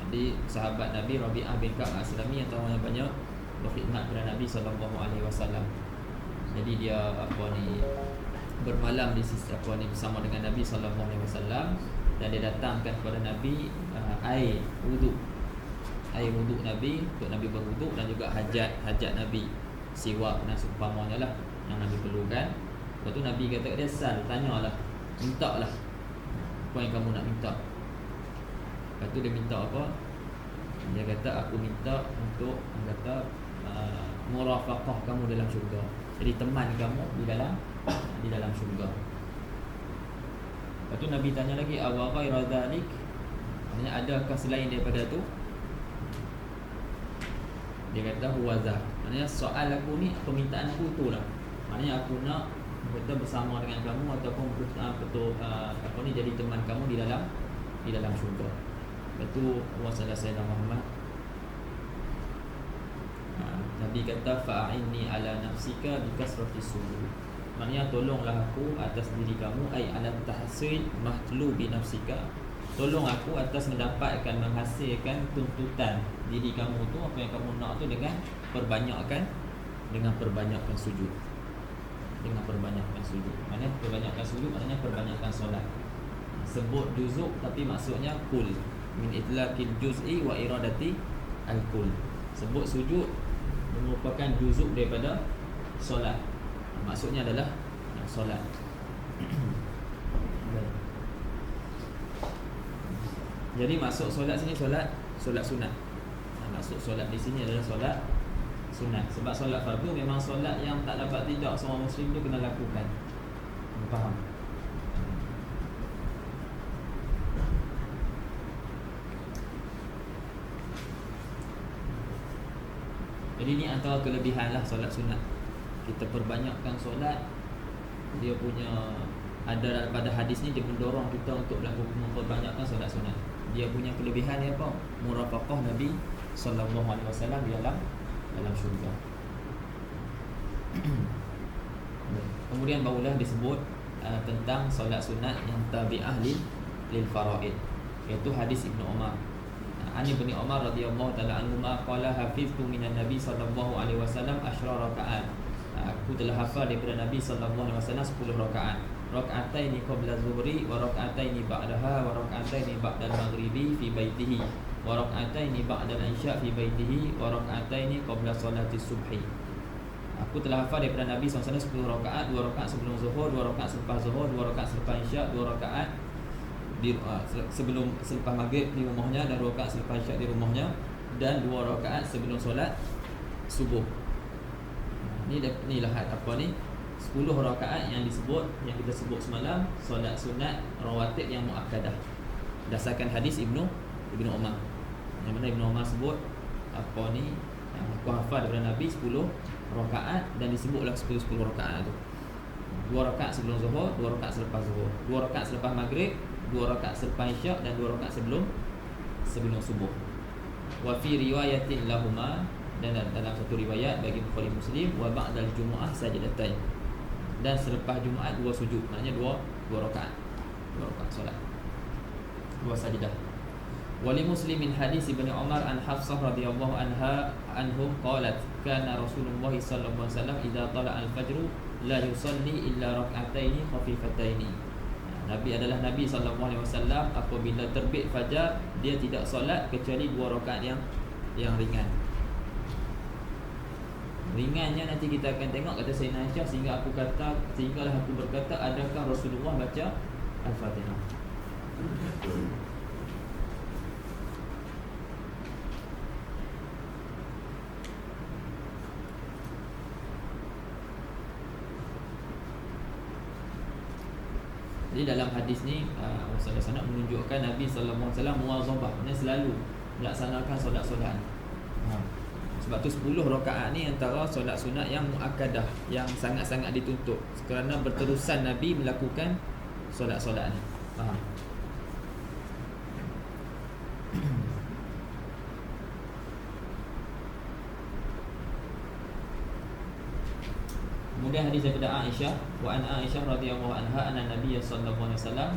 Jadi sahabat Nabi Rabi'ah bin Ka'ab Al-Aslami yang tahu banyak berkhidmat kepada Nabi sallallahu alaihi wasallam. Jadi dia bermalam di sisi bersama dengan Nabi sallallahu alaihi wasallam, dan dia datangkan kepada Nabi air wuduk Nabi untuk Nabi berwuduk, dan juga hajat Nabi, siwak dan seumpamanya lah yang Nabi perlukan. Lepas tu Nabi kata dia, sal, tanyalah, mintalah apa yang kamu nak minta. Lepas tu dia minta apa? Dia kata aku minta untuk murafaqah kamu dalam syurga. Jadi teman kamu di dalam syurga. Lepas tu Nabi tanya lagi, awa ghayra dhalik, maksudnya adakah selain daripada tu? Dia kata huwa dhak, maksudnya soal aku ni, permintaan aku tu lah, maknanya aku nak bersama dengan kamu ataupun jadi teman kamu di dalam syurga. Lepas tu wasallallahu sayyidina Muhammad, Nabi kata fa'inni ala nafsika bi kasrati sujud, maknanya tolonglah aku atas diri kamu, ai ala tahsil mahlubi nafsika, tolong aku atas menghasilkan tuntutan diri kamu tu, apa yang kamu nak tu, dengan perbanyakkan sujud. Dengan perbanyakkan sujud. Maknanya perbanyakkan sujud maknanya perbanyakkan solat. Sebut juzuk tapi maksudnya kul. Min itlaqil juz'i wa iradati al-kul. Sebut sujud merupakan juzuk daripada solat. Maksudnya adalah solat. Jadi maksud solat sini solat sunat. Maksud solat di sini adalah solat sunat. Sebab solat fardu memang solat yang tak dapat tidak seorang muslim tu kena lakukan. Faham? Jadi ni antara kelebihan lah solat sunat. kita perbanyakkan solat, dia punya ada pada hadis ni dia mendorong kita untuk memperbanyakkan solat sunat. Dia punya kelebihan dia apa? Murafaqah Nabi sallallahu alaihi wasallam di dalam syurga. Kemudian barulah disebut tentang solat sunat yang tabi'ah lil faraid, iaitu hadis Ibnu Umar. Ani bin Umar radhiyallahu taala anhu qala hafiztu minan nabi sallallahu alaihi wasallam 10 rakaat. Aku telah hafal daripada Nabi sallallahu alaihi wasallam 10 rakaat. Raka'ataini qabla zuhri wa raka'ataini ba'daha wa raka'ataini ba'dal maghribi fi baitihi wa raka'ataini ba'dal isya fi baitihi wa raka'ataini qabla salati subhi. Aku telah hafal daripada Nabi SAW 10 rakaat, 2 rakaat sebelum zuhur, 2 rakaat selepas zuhur, 2 rakaat selepas isyak, 2 rakaat selepas maghrib di rumahnya, dan 2 rakaat selepas isyak di rumahnya, dan 2 rakaat sebelum solat subuh. Ni lah apa ni, 10 rakaat yang disebut, yang kita sebut semalam, solat sunat rawatib yang muakkadah, berdasarkan hadis Ibnu Umar, yang mana Ibnu Umar sebut apa ni, aku hafal daripada Nabi 10 rakaat, dan disebutlah 10 rakaat tu. 2 rakaat sebelum zuhur, 2 rakaat selepas zuhur, 2 rakaat selepas maghrib, 2 rakaat selepas isyak, dan 2 rakaat sebelum subuh. Wa fi riwayatin lahuma, dan dalam satu riwayat bagi Bukhari Muslim, wa ba'dal jumu'ah sajdatain, dan selepas Jumaat 2 sujud, maknanya 2 rakaat. 2 rakaat solat, 2 sajdah. Wali Muslimin hadis Ibnu Umar an Hafsah radhiyallahu anhum qalat kana Rasulullah sallallahu alaihi wasallam idza tala al-fajr la yusalli illa rak'ataini khafifataini. Nabi adalah Nabi sallallahu alaihi wasallam, apabila terbit fajar dia tidak solat kecuali 2 rakaat yang ringan. Ringannya nanti kita akan tengok, kata Sayyidina Aisyah, sehinggalah aku berkata, adakah Rasulullah baca Al-Fatihah? Jadi dalam hadis ni Rasulullah SAW menunjukkan Nabi sallallahu alaihi wasallam muwazabah, maksudnya selalu melaksanakan solat-solat. Sebab tu 10 rakaat ni antara solat sunat yang muakkadah, yang sangat-sangat dituntut, kerana berterusan Nabi melakukan solat-solat ni. Faham? Kemudian hadis daripada Aisyah, wa an Aisyah radhiyallahu anha anna Nabiy sallallahu alaihi wasallam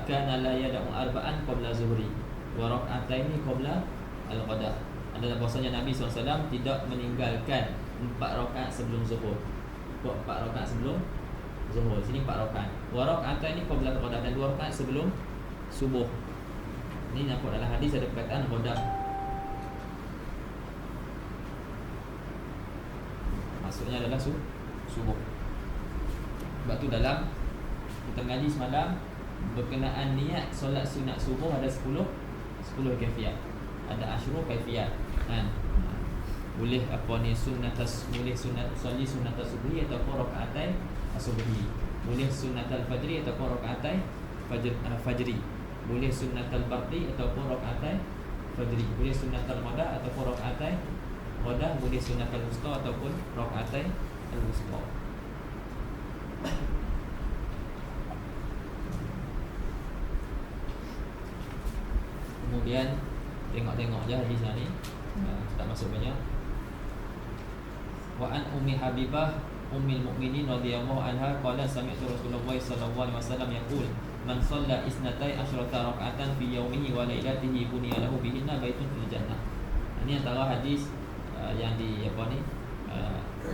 kana la yad'u arba'an qabla zuhri wa rak'ataini qabla al-qada. Adalah bahasanya Nabi SAW tidak meninggalkan 4 rakaat sebelum zuhur. 4 rakaat sebelum zuhur, sini 4 rakaat. Wa rak'ataini qabla al-qada, dan 2 rakaat sebelum subuh. Ini nampak dalam hadis ada perkataan qada. Maksudnya adalah subuh. Sebab tu dalam kita mengaji semalam berkenaan niat solat sunat subuh ada 10 kaifiat. Ada asyru kaifiat. Kan? Boleh apa ni boleh solat sunat subuhi atau rakaatai subuhi. Boleh sunat al-fajri atau rakaatai fajri. Boleh sunat al-bardi atau rakaatai fajri. Boleh sunat al-qada atau rakaatai qada. Boleh sunat al-wusta ataupun rakaatai al-wusta. Kemudian tengok-tengok je hadis ni, tak masuk banyak. Wa an Ummi Habibah Ummul Mukminin radhiyallahu anha qalat sami'tu Rasulullah sallallahu alaihi wasallam yaqul man shalla isnatai asyrata rak'atan fi yawmihi wa lailatihi buniya lahu bihinna baitun fil jannah. Ini antara hadis yang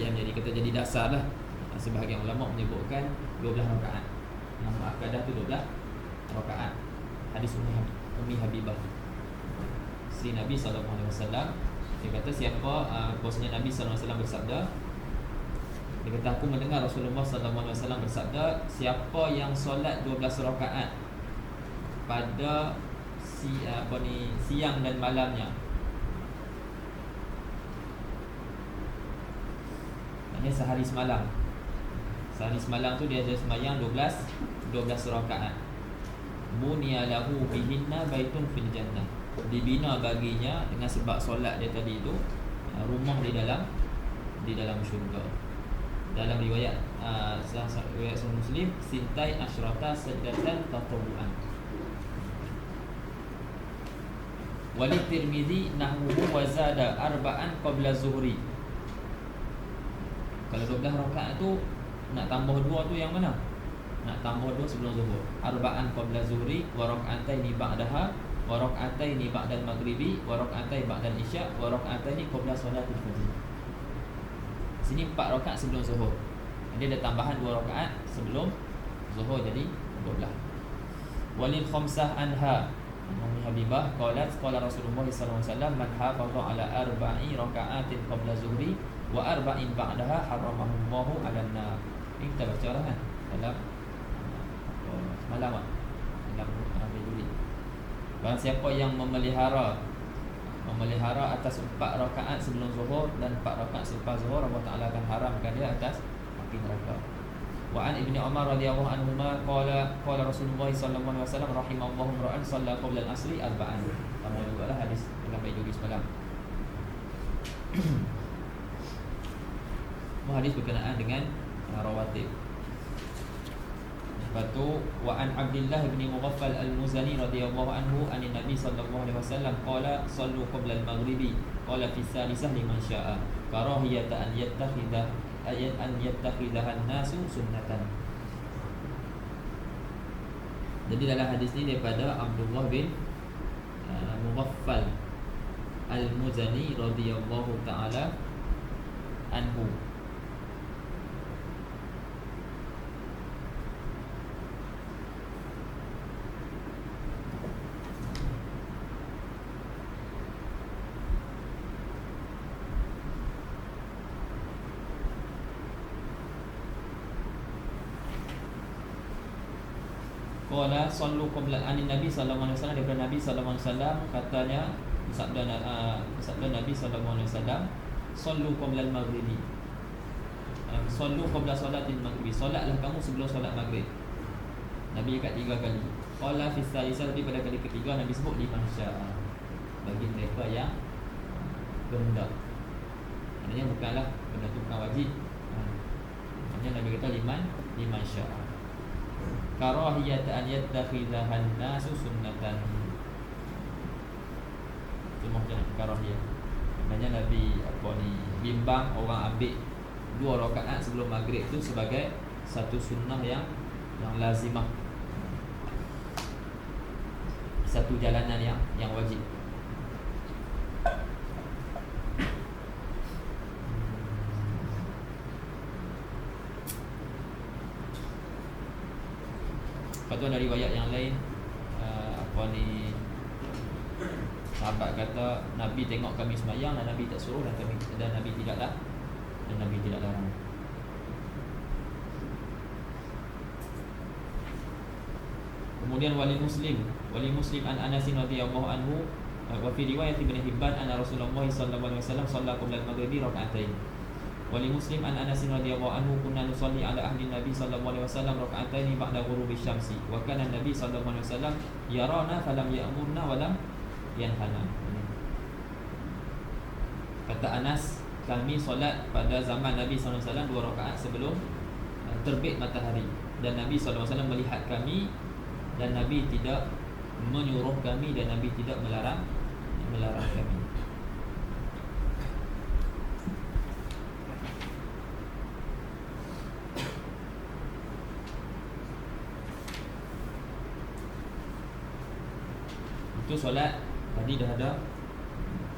yang jadi dasar lah. Sebahagian ulama menyebutkan 12 rakaat. Yang muakkadah tu 12 rakaat. Hadis Ummi Habibah, isteri Nabi sallallahu alaihi wasallam, dia kata siapa bahasanya Nabi sallallahu alaihi wasallam bersabda, dia kata aku mendengar Rasulullah sallallahu alaihi wasallam bersabda, siapa yang solat 12 rakaat pada siang dan malamnya, maknanya sehari semalam. Sehari semalam tu dia ada sembahyang 12 rakaat. Buniya lahu bihinna baitun fil jannah. Dibina baginya dengan sebab solat dia tadi itu rumah di dalam syurga. dalam riwayat riwayat Sahih Muslim, sintai asyrata sajdatan tatawuan. Walid Tirmizi nahwuhu wa zada arba'an qabla zuhri. Kalau 12 rakaat tu nak tambah 2 tu yang mana? Nak tambah 2 sebelum zuhur. Arba'an qabla zuhri wa rak'ataini ba'daha wa rak'ataini ba'dal maghribi wa rak'atai ba'dal isya wa rak'ataini qabla salatul fajr. Sini 4 rakaat sebelum zuhur. Dia ada tambahan 2 rakaat sebelum zuhur, jadi 12. Walil khamsah anha Ummi Habibah qalat qala Rasulullah sallallahu alaihi wasallam man hafadha ala arba'i raka'atin qabla zuhri wa arba'in ba'daha haramahullahu 'alan nar. Ini kita baca lah kan dalam semalam dalam Juli. Barang siapa yang memelihara atas 4 rakaat sebelum zuhur dan 4 rakaat selepas zuhur, Allah Taala akan haramkan dia atas api neraka. Wa an Ibnu Umar radhiyallahu anhuma qala Rasulullah sallallahu alaihi wasallam rahimallahu ra'an shalla qabla al-asri arba'an. Sama jugalah hadis dalam Juli semalam. Hadis berkenaan dengan rawatib. Lepas tu wa an Abdullah bin Mughaffal al-Muzani radhiyallahu anhu anin Nabi sallallahu alaihi wasallam qala sallu qabla al-maghribi qala fi salisah liman syaa karahiyata an yattakhidaha an-nasu sunnatan. Jadi dalam hadis ni daripada Abdullah bin Mughaffal al-Muzani radhiyallahu taala anhu. Qala sallu qabla anin Nabi sallallahu alaihi wasallam, daripada Nabi sallallahu alaihi wasallam katanya, sabda Nabi sallallahu alaihi wasallam, sallu qabla al-maghribi. Sallu qabla salatil maghribi. Solatlah kamu sebelum solat maghrib. Nabi kat 3 kali. Qala fi salisah, pada kali ketiga Nabi sebut liman syaa, bagi mereka yang berhendak. Maknanya bukanlah benda tu bukan wajib. Maknanya Nabi kata liman syaa. Karahiyata an yattakhidahan nasu sunnatan. Cuma macam karahiyah. Maknanya Nabi bimbang orang ambil 2 rakaat sebelum maghrib tu sebagai satu sunnah yang lazimah, satu jalanan yang wajib. Lepas tu ada riwayat yang lain, sahabat kata Nabi tengok kami semayang dan Nabi tak suruh, dan Nabi tidak larang. Kemudian wali Muslim an Anas radhiyallahu anhu wa fi riwayat Ibnu Hibban anna Rasulullah sallallahu alaihi wasallam shalla qabla al-maghribi rak'atain. Wali Muslim an Anas radhiyallahu anhu kunna nusalli ala ahli Nabi sallallahu alaihi wasallam rak'ataini ba'da ghurubi syamsi wa kana Nabi sallallahu alaihi wasallam yarana falam ya'murna wa lam yanhana. Kata Anas, kami solat pada zaman Nabi sallallahu alaihi wasallam 2 rakaat sebelum terbit matahari, dan Nabi sallallahu alaihi wasallam melihat kami dan Nabi tidak menyuruh kami dan Nabi tidak melarang kami. Itu solat tadi dah ada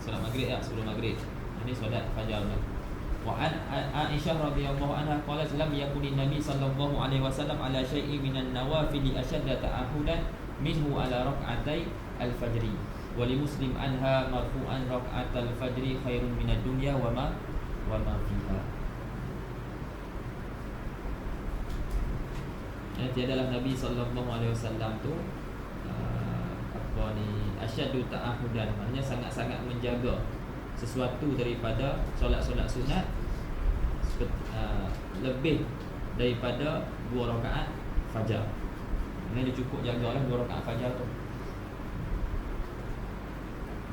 solat maghrib ya, sebelum maghrib. Ini solat fajar. Wa an Aisyah radhiyallahu anha qalat lam yakun Nabi sallallahu alaihi wasallam ala syai'in minan nawafil ashadda ta'ahudan minhu ala rak'atai al-fajri. Wa li Muslim anha marfu'an rak'atal fajri khairun minad dunya wa ma fiha. Tiadalah Nabi sallallahu alaihi wasallam tu asyaddu ta'ahudan, maknanya sangat-sangat menjaga sesuatu daripada solat-solat sunat lebih daripada 2 rakaat fajar. Ini dia cukup jagalah 2 rakaat fajar tu.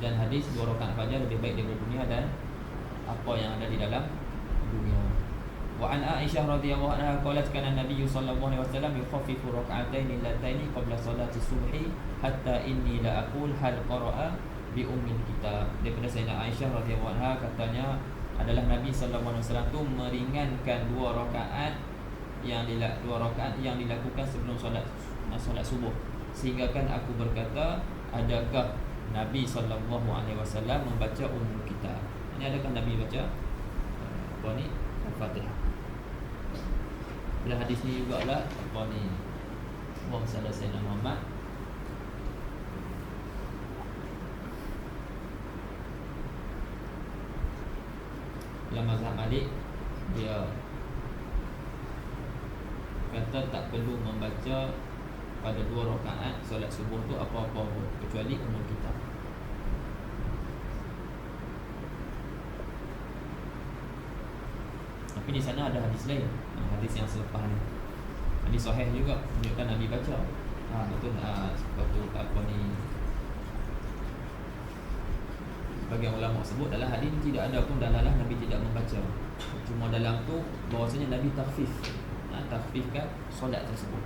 Dan hadis 2 rakaat fajar lebih baik daripada dunia dan apa yang ada di dalam dunia. Wa an Aisyah radhiyallahu anha qalat kana Nabi sallallahu alaihi wasallam yukhaffifu rak'atayn allataini qabla salati subhi hatta inni la aqul hal qara'a bi ummil kitab. Daripada Sayyidina Aisyah radhiyallahu anha katanya adalah Nabi sallallahu alaihi wasallam tu meringankan dua rakaat yang dilakukan sebelum solat subuh, sehingga kan aku berkata, adakah Nabi sallallahu alaihi wasallam membaca ummul kitab? Ini adakah Nabi baca Al-Fatihah? Dalam hadis ni jugalah Allahumma salli ala sayyidina Muhammad. Dalam mazhab Malik, dia kata tak perlu membaca pada 2 rakaat solat subuh tu apa-apa kecuali ummul kitab. Tapi di sana ada hadis lain, hadis yang selepas ni, hadis sahih juga menunjukkan Nabi baca. Betul. Bagian ulama sebut dalam hadis ni tidak ada pun dalalah Nabi tidak membaca. Cuma dalam tu bahawasanya Nabi takhfifkan solat tersebut.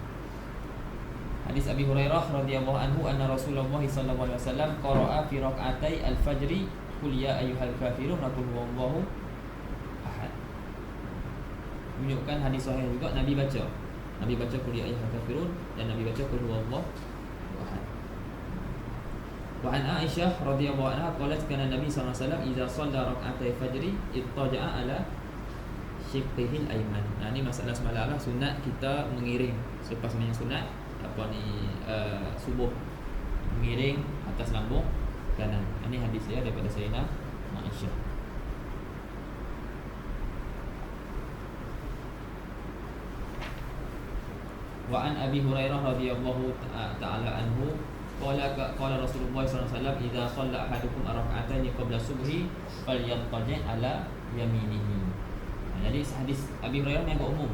Hadis Abi Hurairah radhiyallahu anhu anna Rasulullah sallallahu alaihi wasallam qara'a fi rak'atai al-fajri qul ya ayyuhal kafirun qul huwallahu ahad. Menunjukkan hadis sahih juga Nabi baca qul ya ayyuhal kafirun dan Nabi baca qul huwallahu ahad. Wa an Aisyah radhiyallahu anha qalat kana Nabi sallallahu alaihi wasallam idza shalla rak'atai fajri ittaja'a ala shiqqihil ayman. Ini masalah semalam lah, sunat kita mengiring selepas sembahyang sunat subuh, mengiring atas lambung kanan. Ini hadis dia daripada Sayyidina Aisyah. Wa an Abi Hurairah radhiyallahu ta'ala anhu qala Rasulullah sallallahu alaihi wasallam idza shalla ahadukum rak'atayn qabla subhi falyattaji' ala yaminihi. Jadi hadis Abi Hurairah ni agak umum.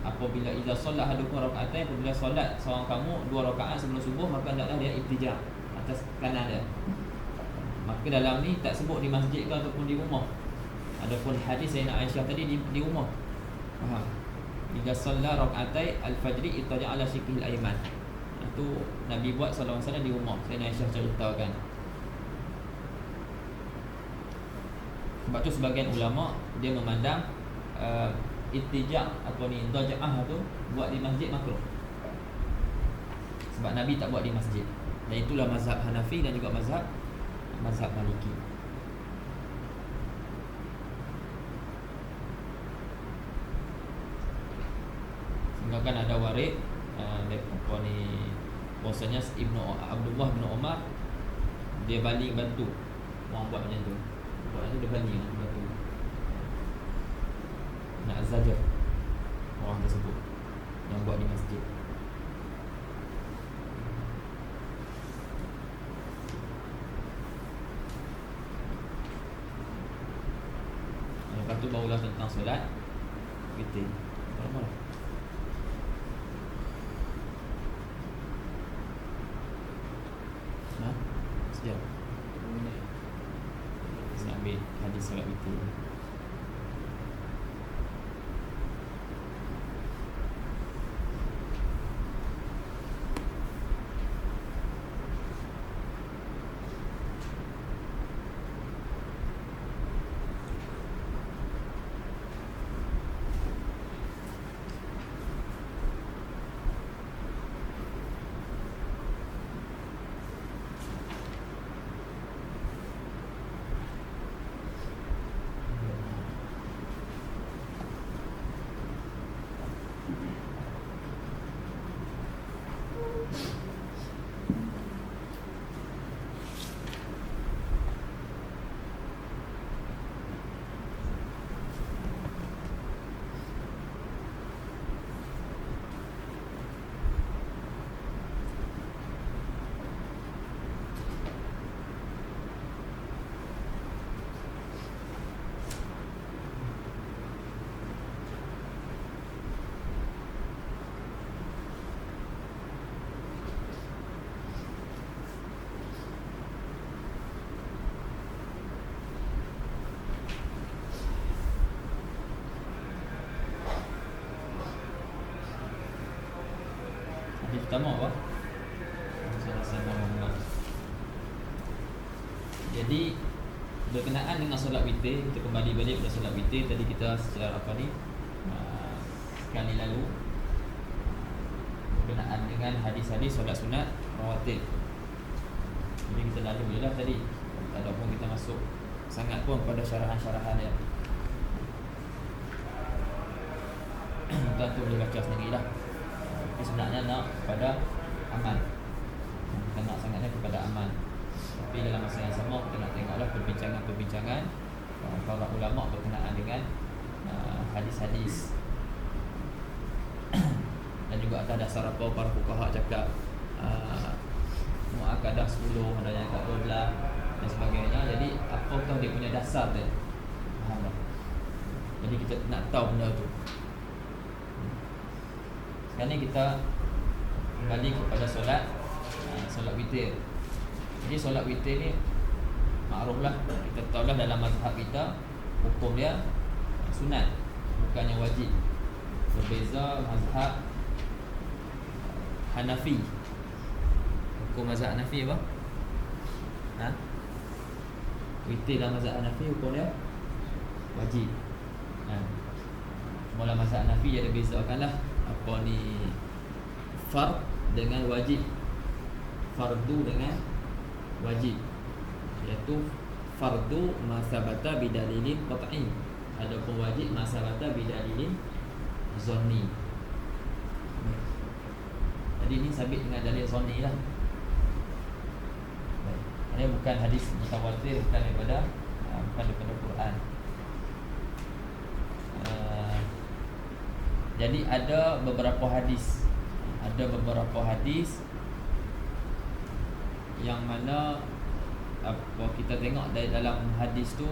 Apabila idza shalla ahadukum rak'atayn, apabila solat seorang kamu 2 rakaat sebelum subuh, maka hendaklah dia ittija' atas kanan dia. Maka dalam ni tak sebut di masjid ke ataupun di rumah. Adapun hadis Sayyidina Aisyah tadi di rumah. Faham? Idza shalla rak'atai al-fajri ittaja' ala shiqqil ayman. Itu Nabi buat sallallahu alaihi wasallam di rumah. Sayyidina Aisyah ceritakan. Sebab tu sebagian ulama dia memandang ittija' daja'ah tu buat di masjid makruh. Sebab Nabi tak buat di masjid. Dan itulah mazhab Hanafi dan juga mazhab Maliki. Sehingga kan ada warid bahasanya Abdullah bin Umar dia baling bantu orang buat macam tu. Dia baling bantu nak zajar orang tersebut yang buat di masjid. Lepas tu barulah tentang solat witir. Berapa? Sejam. Saya ambil hadis solat witir. pertama apa? Sama-sama Muhammad. Jadi berkenaan dengan solat witir, kita kembali balik pada solat witir. Tadi kita secara sekali lalu berkenaan dengan hadis-hadis solat sunat rawatib. Jadi kita lalu je lah tadi. Tak ada pun kita masuk sangat pun pada syarahan-syarahan dia. Tuan tu boleh baca sendiri lah. Tapi sebenarnya nak kepada aman. Kita nak sangatnya kepada aman. Tapi dalam masa yang sama kita nak tengoklah perbincangan-perbincangan para ulama berkenaan dengan hadis-hadis. Dan juga atas dasar apa para fuqaha cakap muakkadah 10, ada yang kat 12 dan sebagainya. Jadi apakah dia punya dasar dia? Faham tak? Jadi kita nak tahu benda tu. Sekarang ni kita kembali kepada solat witir. Jadi solat witir ni makruflah, kita tahulah dalam mazhab kita hukum dia sunat, bukannya wajib. Berbeza mazhab Hanafi. Hukum mazhab Hanafi apa? Witir dalam mazhab Hanafi hukum dia wajib. Mula mazhab Hanafi ada bezakanlah apa ni fard dengan wajib, fardu dengan wajib. Iaitu fardu masabata bidalilin qat'i, adapun wajib masabata bidalilin zanni. Jadi ini sabit dengan dalil zanni lah. Ini bukan hadis mutawatir, bukan daripada Quran. Jadi ada beberapa hadis yang mana apa kita tengok dari dalam hadis tu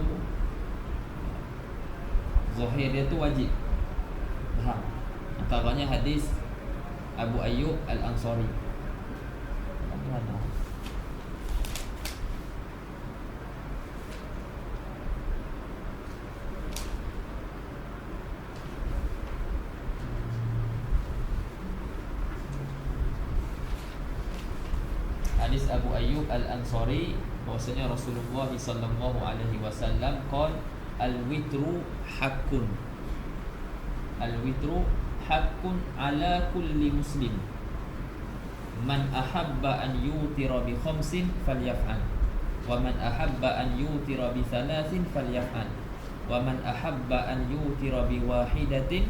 zahir dia tu wajib. Antaranya hadis Abu Ayyub Al-Ansari. Hadis Abu Ayyub Al-Ansari bahwasanya Rasulullah sallallahu alaihi wasallam qala al-witru haqqun. Al-witru haqqun ala kulli muslim. Man ahabba an yutira bi khamsin falyaf'al. Wa man ahabba an yutira bi thalathin falyaf'al. Wa man ahabba an yutira bi wahidatin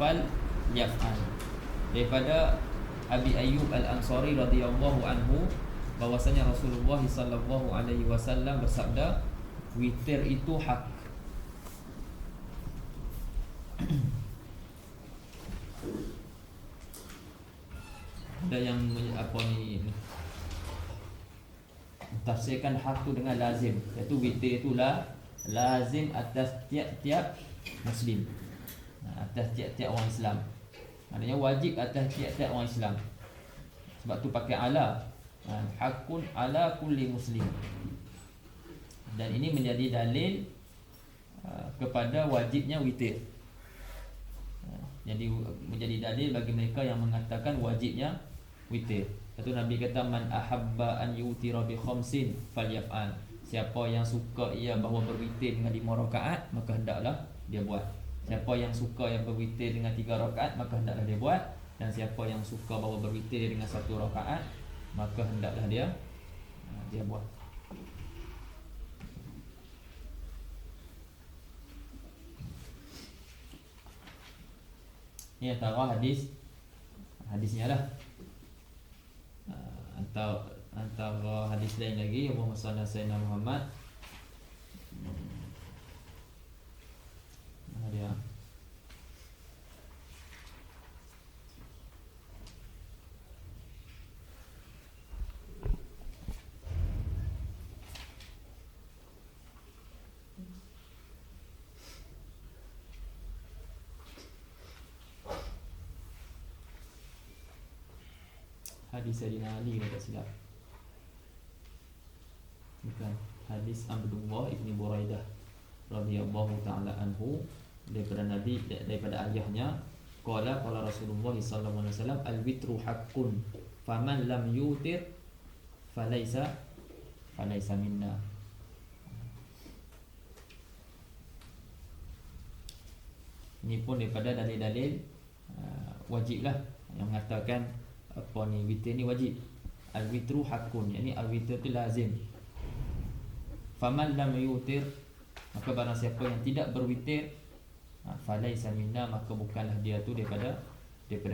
falyaf'al. Daripada Abi Ayyub Al-Ansari radhiyallahu anhu bahwasanya Rasulullah sallallahu alaihi wasallam bersabda, witir itu hak. Ada yang apa ni tafsirkan hak tu dengan lazim, iaitu witir itulah lazim atas tiap-tiap muslim, atas tiap-tiap orang Islam. Maknanya wajib atas tiap-tiap orang Islam. Sebab tu pakai ala. Hakun ala kulli muslim. Dan ini menjadi dalil kepada wajibnya witir. Jadi menjadi dalil bagi mereka yang mengatakan wajibnya witir. Satu Nabi kata man ahabba an yutira bi khamsin falyaf'al. Siapa yang suka ia bahawa berwitir dengan 5 rakaat, maka hendaklah dia buat. Siapa yang suka yang berwitir dengan 3 rakaat, maka hendaklah dia buat. Dan siapa yang suka bahawa berwitir dengan 1 rakaat, maka hendaklah dia buat. Ini antara hadisnya lah. Antara hadis lain lagi, Allahumma salli ala sayyidina Muhammad. Dia hadis Sayyidina Ali kalau tak silap. Bukan, hadis Abdullah ibni Buraidah radhiyallahu ta'ala anhu daripada Nabi, daripada ayahnya qala Rasulullah sallallahu alaihi wasallam al-witru haqqun faman lam yutir falaisa minna. Ini pun daripada dalil-dalil wajib lah yang mengatakan apa ni, witir ni wajib. Al-witru haqqun, yakni al-witr tu lazim. Faman lam yutir, maka barang siapa yang tidak berwitir, falaisa minna, maka bukanlah dia tu daripada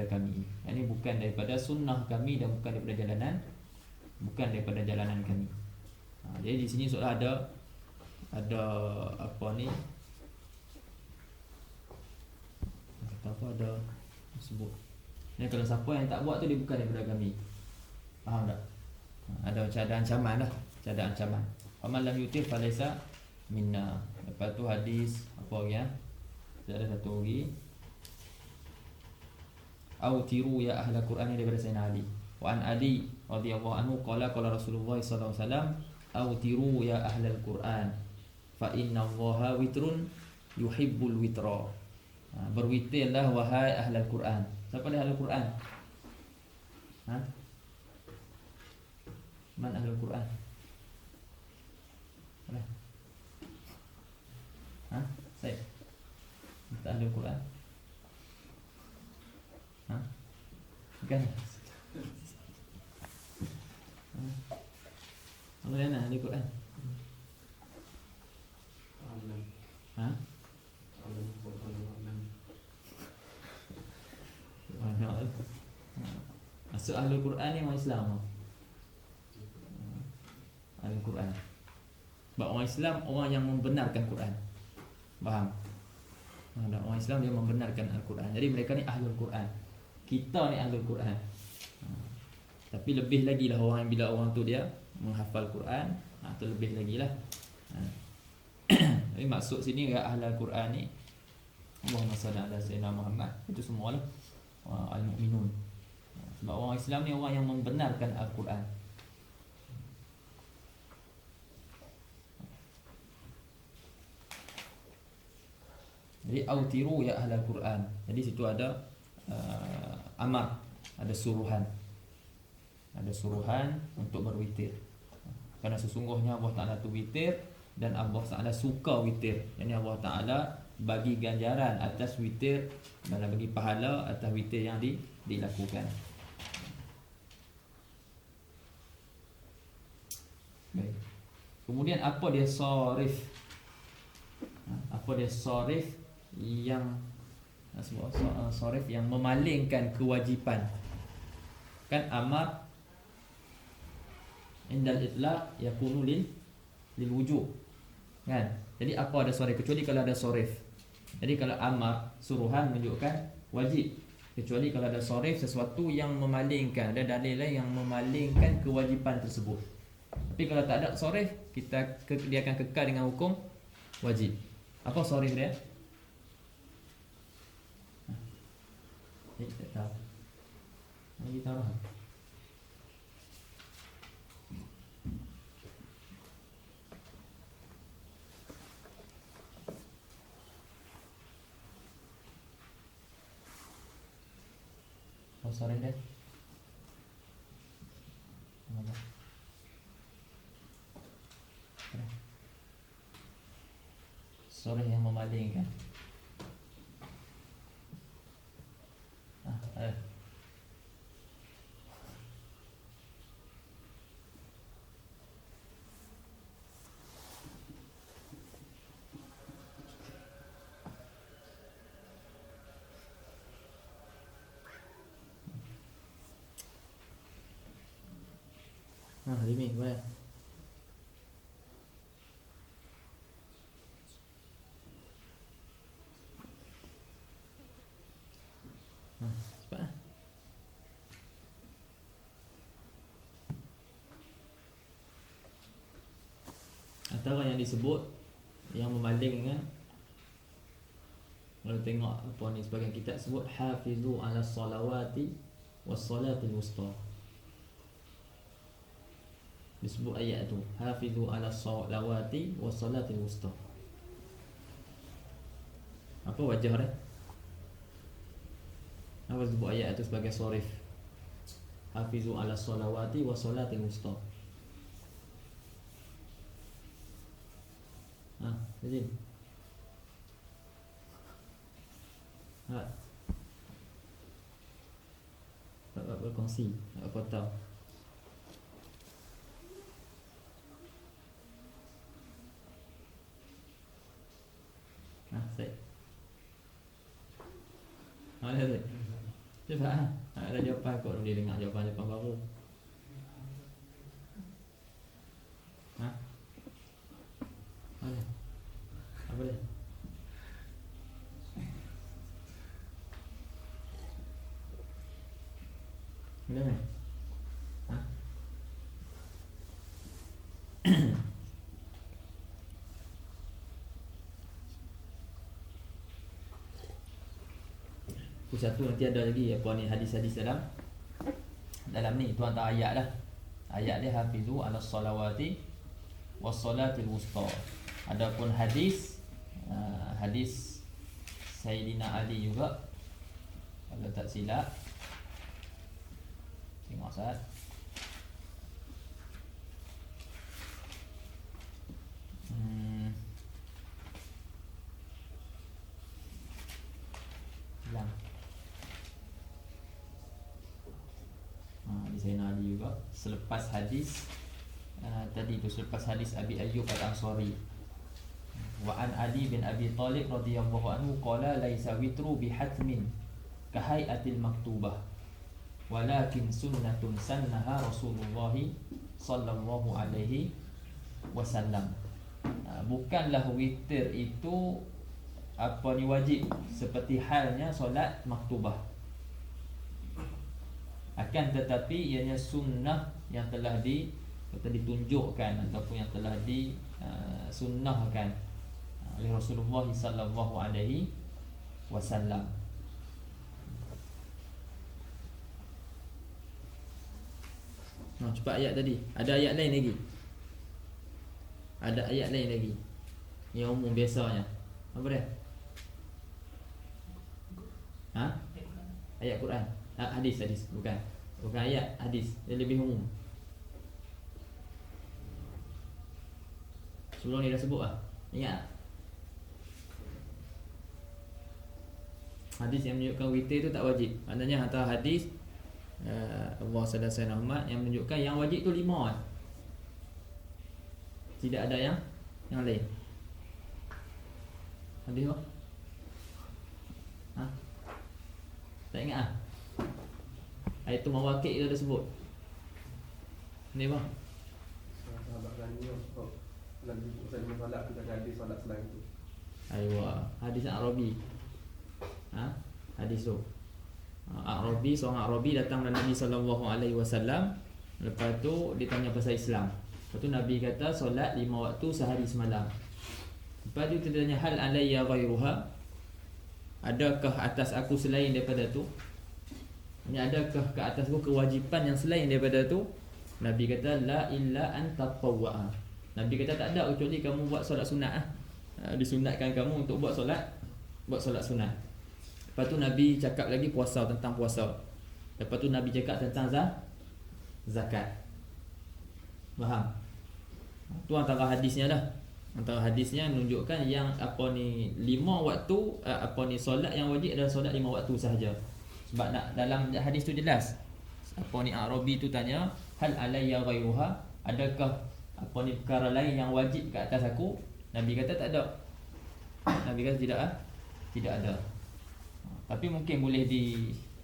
kami. Ini bukan daripada sunnah kami dan bukan daripada jalanan kami. Jadi di sini seolah ada apa ni, ada sebut. Ni kalau siapa yang tak buat tu dia bukan daripada kami. Faham tak? Ada ancaman lah, ada ancaman. Faman lam yutir falaisa minna. Lepas tu hadis apa lagi ya? Ada satu lagi. Autiru ya ahla Quran, daripada Sayyidina Ali. Wa an Ali radhiyallahu anhu qala Rasulullah sallallahu alaihi wasallam autiru ya ahla Quran fa inna Allaha witrun yuhibbul witra. Berwitirlah wahai ahli Al-Quran. Siapa dia ahli Al-Quran? Man ahli Al-Quran? Saya kita ahli Al-Quran? Bukan? Mana ahli Al-Quran? Masuk ahli Quran ni orang Islam. Ahli Quran. Sebab orang Islam orang yang membenarkan Quran. Faham? Orang Islam dia membenarkan Al-Quran. Jadi mereka ni ahli Quran. Kita ni ahli Quran. Tapi lebih lagi lah orang, bila orang tu dia menghafal Quran, tu lebih lagi lah. Jadi maksud sini ahli Quran ni Allahumma salli ala sayyidina Muhammad, itu semua lah al-mu'minun. Sebab orang Islam ni orang yang membenarkan Al-Quran. Jadi autiru ya ahli Al-Quran. Jadi situ ada amar, ada suruhan. Ada suruhan untuk berwitir. Kerana sesungguhnya Allah Ta'ala tu witir, dan Allah Ta'ala suka witir. Yani Allah Ta'ala bagi ganjaran atas witir, dan bagi pahala atas witir yang dilakukan. Baik. Kemudian apa dia sarif? Apa dia sarif yang sarif yang memalingkan kewajipan? Kan amar indal itlaq yakunu lil wujub. Kan? Jadi apa ada sarif kecuali kalau ada sarif. Jadi kalau amar suruhan menunjukkan wajib, kecuali kalau ada sarif sesuatu yang memalingkan, ada dalil lain yang memalingkan kewajipan tersebut. Tapi kalau tak ada sarif, dia akan kekal dengan hukum wajib. Apa sarif dia? Tak tahu. Lagi tahu lah. Apa sarif dia? Sarif yang memalingkan. Limit boleh. Cepat. Antara yang disebut yang memaling dengan, kalau tengok apa ni sebagian kitab sebut hafizu ala salawati was salatil wusta. Disebut ayat tu hafizu ala salawati was salatil wusta. Apa wajah dia? Apa sebut ayat itu sebagai sorif? Hafizu ala salawati wa salatil wusta. Jadi tak berkongsi, apa tahu? Saya. Ada tak? Cuba ada jawapan kok dia dengar jawapan baru. Ada. Apa dia? Mana? Satu nanti ada lagi apa ni hadis-hadis dalam ni tu antara ayat lah. Ayat dia hafizu ala salawati was salatil wusta. Adapun hadis hadis Sayyidina Ali juga, kalau tak silap, tengok saat hilang. Di Sayyidina Ali juga selepas hadis tadi tu, selepas hadis Abi Ayyub Al-Ansari, wa an Ali bin Abi Talib radhiyallahu anhu qala laisa witru bihatmin kahai'atil maktubah walakin sunnatun sannaha Rasulullah sallallahu alaihi wasallam. Bukanlah witir itu apa ni wajib seperti halnya solat maktubah, akan tetapi ianya sunnah yang telah ditunjukkan ataupun yang telah disunnahkan oleh Rasulullah sallallahu alaihi wasallam. Cepat ayat tadi. Ada ayat lain lagi. Ada ayat lain lagi yang umum biasanya. Apa dia? Ayat Quran. Hadis bukan ayat, hadis yang lebih umum. Sebelum ni dah sebut lah. Ingat? Hadis yang menunjukkan witir tu tak wajib. Maknanya antara hadis Allah sallallahu alaihi wasallam yang menunjukkan yang wajib tu 5 kan. Tidak ada yang lain. Hadis apa? Tak ingat ayat tu mawaqi' tu dah sebut. Ni bang. Sahabat Ghani lagi saya solat kita jadi solat selain itu. Aywa, hadis Arabi. Hadis tu. Arabi, seorang Arabi datang kepada Nabi sallallahu alaihi wasallam. Lepas tu dia tanya pasal Islam. Lepas tu Nabi kata solat 5 waktu sehari semalam. Lepas tu dia tanya hal alayya ghairuha, adakah atas aku selain daripada tu? Ini adakah ke atas aku kewajipan yang selain daripada tu? Nabi kata la illa an tatawwa. Nabi kata tak ada kecuali kamu buat solat sunat. Disunatkan kamu untuk buat solat sunat. Lepas tu Nabi cakap lagi tentang puasa. Lepas tu Nabi cakap tentang zakat. Faham? Tu antara hadisnya lah. Antara hadisnya menunjukkan yang 5 waktu solat yang wajib adalah solat 5 waktu sahaja. Sebab dalam hadis tu jelas. Arabi tu tanya hal alayya ghairuha, adakah perkara lain yang wajib ke atas aku? Nabi kata tak ada. Nabi kata tidak ada. Tapi mungkin boleh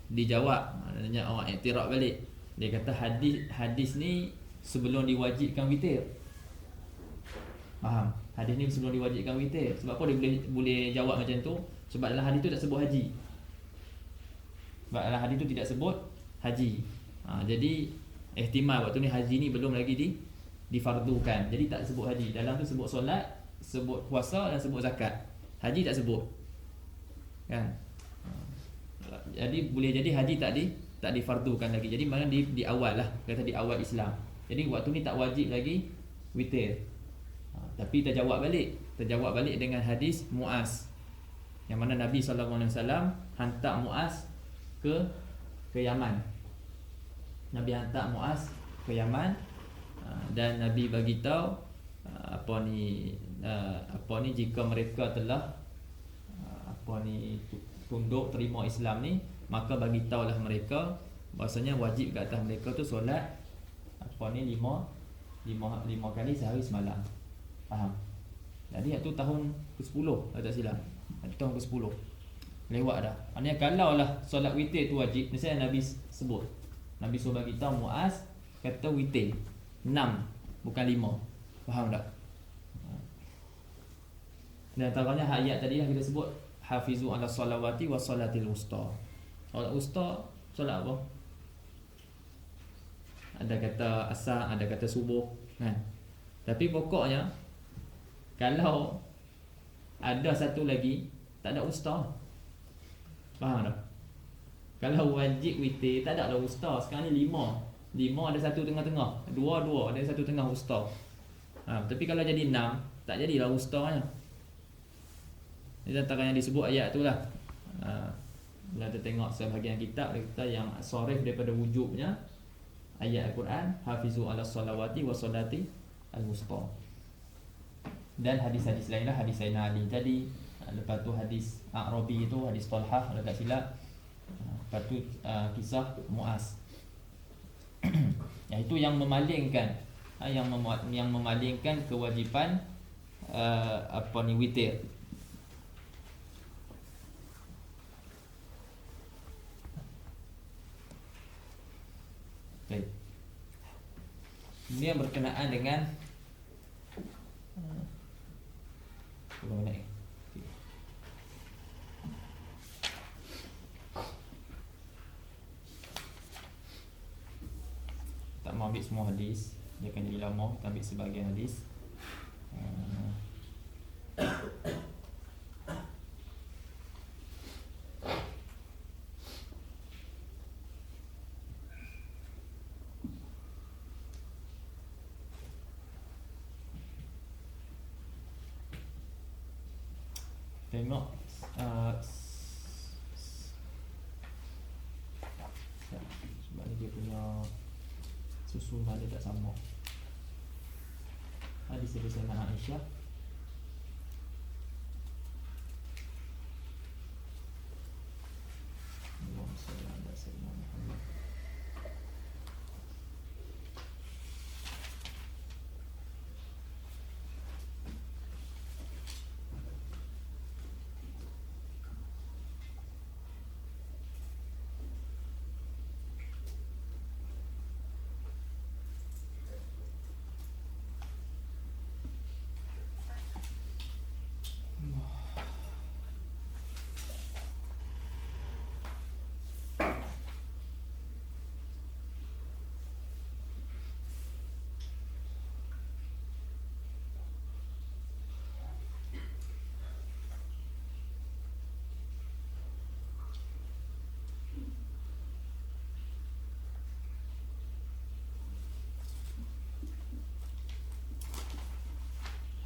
dijawab. Maknanya orang iktiraf balik. Dia kata hadis ni sebelum diwajibkan witir. Faham? Hadis ni sebelum diwajibkan witir. Sebab apa dia boleh jawab macam tu? Sebab dalam hadis tu tak sebut haji. Sebab dalam hadis tu tidak sebut haji. Jadi ihtimal waktu ni haji ni belum lagi difardukan. Jadi tak sebut haji. Dalam tu sebut solat, sebut puasa dan sebut zakat. Haji tak sebut. Kan? Jadi boleh jadi haji tak difardukan lagi. Jadi mana di awal lah, kata di awal Islam. Jadi waktu ni tak wajib lagi witir. Tapi terjawab balik dengan hadis Muaz, yang mana Nabi SAW hantar Muaz ke Yaman. Nabi hantar Muaz ke Yaman, dan Nabi bagi tahu apa ni jika mereka telah tunduk terima Islam ni, maka bagi tahulah mereka bahasanya wajib ke atas mereka tu solat lima kali sehari semalam. Faham? Jadi itu tahun ke-10 kalau tak silap. Tahun ke-10 lewat dah. Maknanya kalau lah solat witir tu wajib, misalnya Nabi sebut, Nabi suruh bagi tahu Muaz kata witir 6 bukan 5. Faham tak? Dan antaranya ayat tadi lah kita sebut hafizu ala salawati wa salatil wusta. Solat wusta solat apa? Ada kata asar, ada kata subuh kan. Tapi pokoknya kalau ada satu lagi tak ada wusta. Faham tak? Kalau wajib witir tak ada lah wusta. Sekarang ni 5 ada satu tengah-tengah, 2 ada satu tengah wusta. Tapi kalau jadi 6 tak jadilah wustanya. Ini antara yang disebut ayat tu lah. Bila kita tengok sebahagian kitab kita yang sorif daripada wujubnya ayat Al-Quran, hafizu ala salawati wa salati al-wusta. Dan hadis-hadis lain lah, hadis Sayyidina Ali tadi, lepas tu hadis A'rabi itu, hadis Talhah kalau tak silap, lepas tu kisah Muaz. Itu yang memalingkan yang memalingkan kewajipan witir. Baik. Ini yang berkenaan dengan tak mau ambil semua hadis, dia akan jadi lama. Kita ambil sebahagian hadis. Tengok sebab ni dia punya susunan dia tak sama. Hadis dari Sayyidina Aisyah. Allahumma shalli ala sayyidina Muhammad.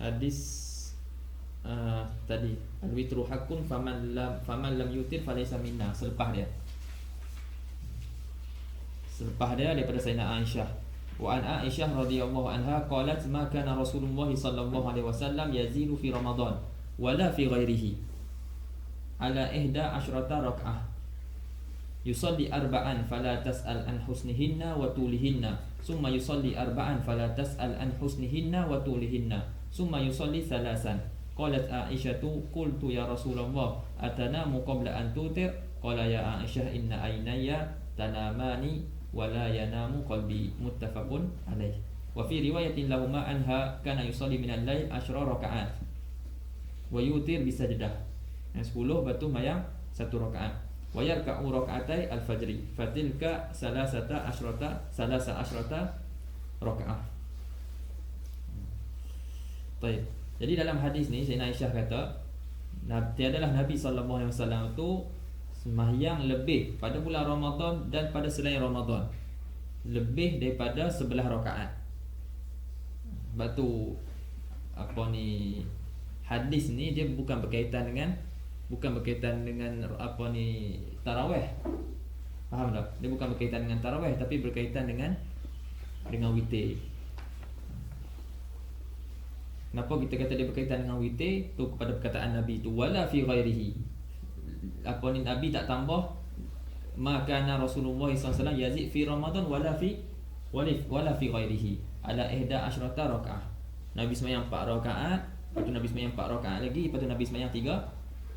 Hadis tadi al-witru hakun faman lam yutir falaysa minna. Selepas dia daripada Sayyidina Aisyah. Wa an Aisyah radhiyallahu anha qalat ma kana Rasulullah sallallahu alaihi wasallam yazidu fi Ramadan wala fi ghairihi ala 11 rak'ah. Yusalli arba'an fala tas'al an husnihinna wa tulihinna, summa yusalli arba'an fala tas'al an husnihinna wa tulihinna, summa yusalli thalasan. Qalat Aisyatu qultu ya Rasulullah atanamu qabla an tutir? Qala ya Aisyah inna aynaya tanamani wa la yanamu qalbi. Muttafaqun alaih. Wa fi riwayatin lahumma anha kana yusalli min al-lail 10 raka'at wa yutir bi sajdah. Yang 10 batu mayang 1 rakaat. Wa yarka'u raka'atai al-fajri fatilka salasata asyrata raka'ah. Baik. Jadi dalam hadis ni Sayyidina Aisyah kata tiadalah Nabi sallallahu alaihi wasallam tu sembahyang lebih pada bulan Ramadan dan pada selain Ramadan lebih daripada 11 rakaat. Sebab tu hadis ni dia bukan berkaitan dengan tarawih. Faham tak? Dia bukan berkaitan dengan tarawih tapi berkaitan dengan witir. Kenapa kita kata dia berkaitan dengan witir? Tu kepada perkataan Nabi tu wala fi ghairihi. Apa ni, Nabi tak tambah makana Rasulullah SAW yazid fi Ramadan wala fi ghairihi ala ihda asyrata rakaah. Nabi sembahyang 4 rakaat, lepas tu Nabi sembahyang 4 rakaat lagi, lepas tu Nabi sembahyang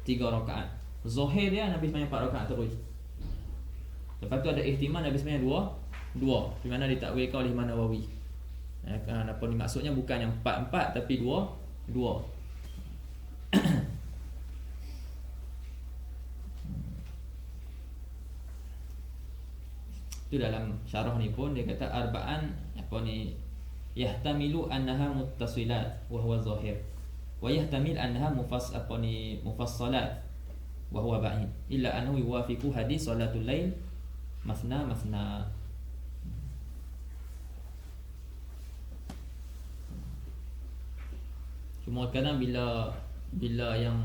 3 rakaat. Zahir dia Nabi sembahyang 4 rakaat terus. Lepas tu ada ihtimal Nabi sembahyang 2 di mana ditakwilkan oleh Imam Nawawi. Apa ni maksudnya, bukan yang 4 tapi 2. Itu dalam syarah ni pun dia kata arba'an apa ni yahtamilu annaha muttasilat wa huwa zahir wa yahtamil annaha mufassalat wa huwa ba'id illa annahu yuwafiqu hadis salatul lail masna. Cuma kadang bila yang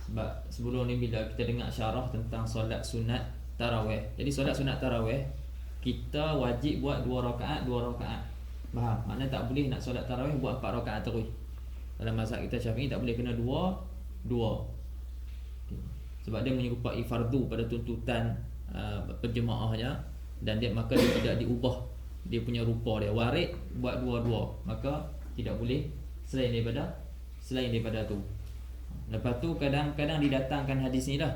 sebab sebelum ni bila kita dengar syarah tentang solat sunat tarawih. Jadi solat sunat tarawih kita wajib buat 2 rakaat. Faham? Maknanya tak boleh nak solat tarawih buat 4 rakaat terus. Dalam mazhab kita Syafi'i tak boleh, kena 2. Sebab dia menyerupai fardu pada tuntutan penjemaahnya, dan maka dia tidak diubah dia punya rupa dia. Warid buat 2, maka tidak boleh selain daripada tu. Lepas tu kadang-kadang didatangkan hadis ni dah.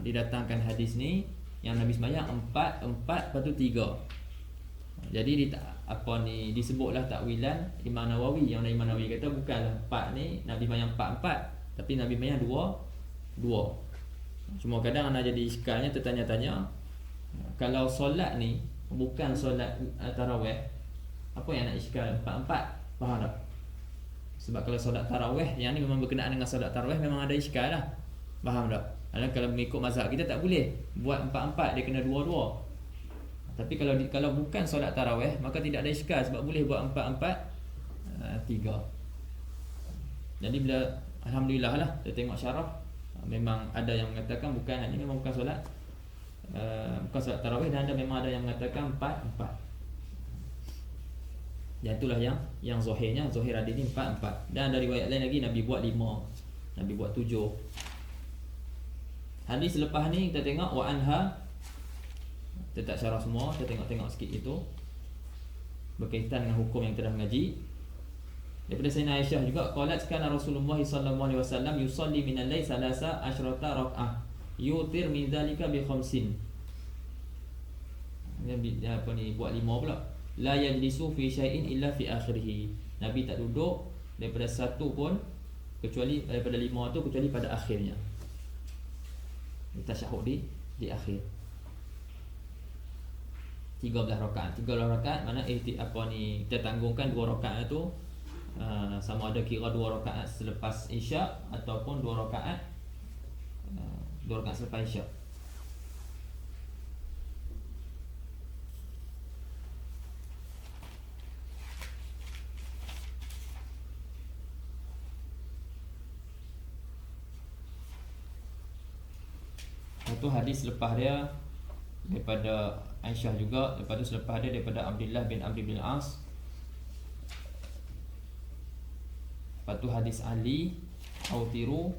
Didatangkan hadis ni yang Nabi sembahyang 4, lepas tu 3. Jadi disebutlah takwilan Imam Nawawi. Yang Imam Nawawi kata bukanlah 4 ni Nabi sembahyang 4, tapi Nabi sembahyang 2. Cuma kadang ana jadi iskalnya, tertanya-tanya, kalau solat ni bukan solat tarawih, apa yang nak iskal 4? Faham tak? Sebab kalau solat tarawih yang ni memang berkenaan dengan solat tarawih, memang ada iskal lah. Faham tak? Kalau mengikut mazhab kita tak boleh buat 4, dia kena 2. Tapi kalau bukan solat tarawih, maka tidak ada iskal sebab boleh buat 4, 3. Jadi bila alhamdulillah lah kita tengok syarah, memang ada yang mengatakan bukan, ini memang bukan solat tarawih, dan memang ada yang mengatakan 4. Dan itulah yang zahirnya, zahir hadis ni 4. Dan dari riwayat lain lagi Nabi buat 5, Nabi buat 7. Hadis selepas ni kita tengok wa anha, kita tak syarah semua, kita tengok sikit itu berkaitan dengan hukum yang kita dah mengaji. Daripada Sayyidina Aisyah juga, qalat kana Rasulullah sallallahu alaihi wasallam yusalli min al-lail 13 rakaah yutir min dzalika bi 5. Ni buat 5 pula. La yajlisu fi syai'in illa fi akhirih. Nabi tak duduk daripada 1 pun kecuali daripada 5 tu kecuali pada akhirnya. Tasyahud di akhir. 13 rakaat. 13 rakaat mana kita tanggungkan 2 rakaat tu sama ada kira 2 rakaat selepas Isyak ataupun 2 rakaat selepas Isyak. Itu hadis selepas dia daripada Aisyah juga. Lepas tu selepas dia daripada Abdullah bin Amr bin As. Lepas tu hadis Ali autiru.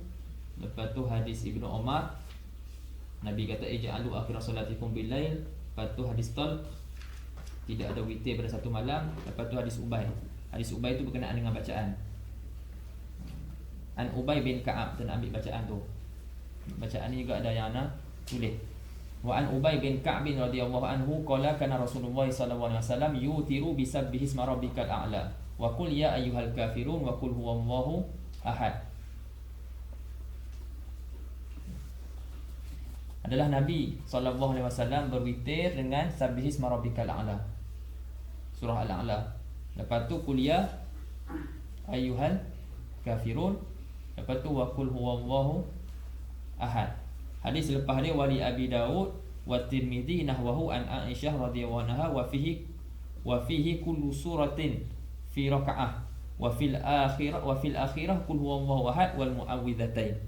Lepas tu hadis Ibnu Umar, Nabi kata ij'alu akhir salatikum bil lail. Lepas tu hadis Talq, tidak ada witir pada satu malam. Lepas tu hadis Ubay. Hadis Ubay tu berkenaan dengan bacaan. An Ubay bin Ka'ab, kita nak ambil bacaan tu. Bacaan ni juga ada yang ana tulis. Wa an Ubay bin Ka'ab radhiyallahu anhu qala kana Rasulullah sallallahu alaihi wasallam yutiru bi sabbihi isma rabbikal a'la wa qul ya ayyuhal kafirun wa qul huwallahu ahad. Adalah Nabi sallallahu alaihi wasallam berwitir dengan sabbihi isma rabbikal a'la, surah al-a'la. Lepas tu qul ya ayyuhal kafirun, lepas tu wa qul huwallahu ahad. Hadis selepas dia wali Abi Daud wa Tirmidzi nahwahu an Aisyah radhiyallahu anha wa fihi kullu suratin fi raka'ah wa fil akhirah qul huwallahu ahad wal muawwidzatain.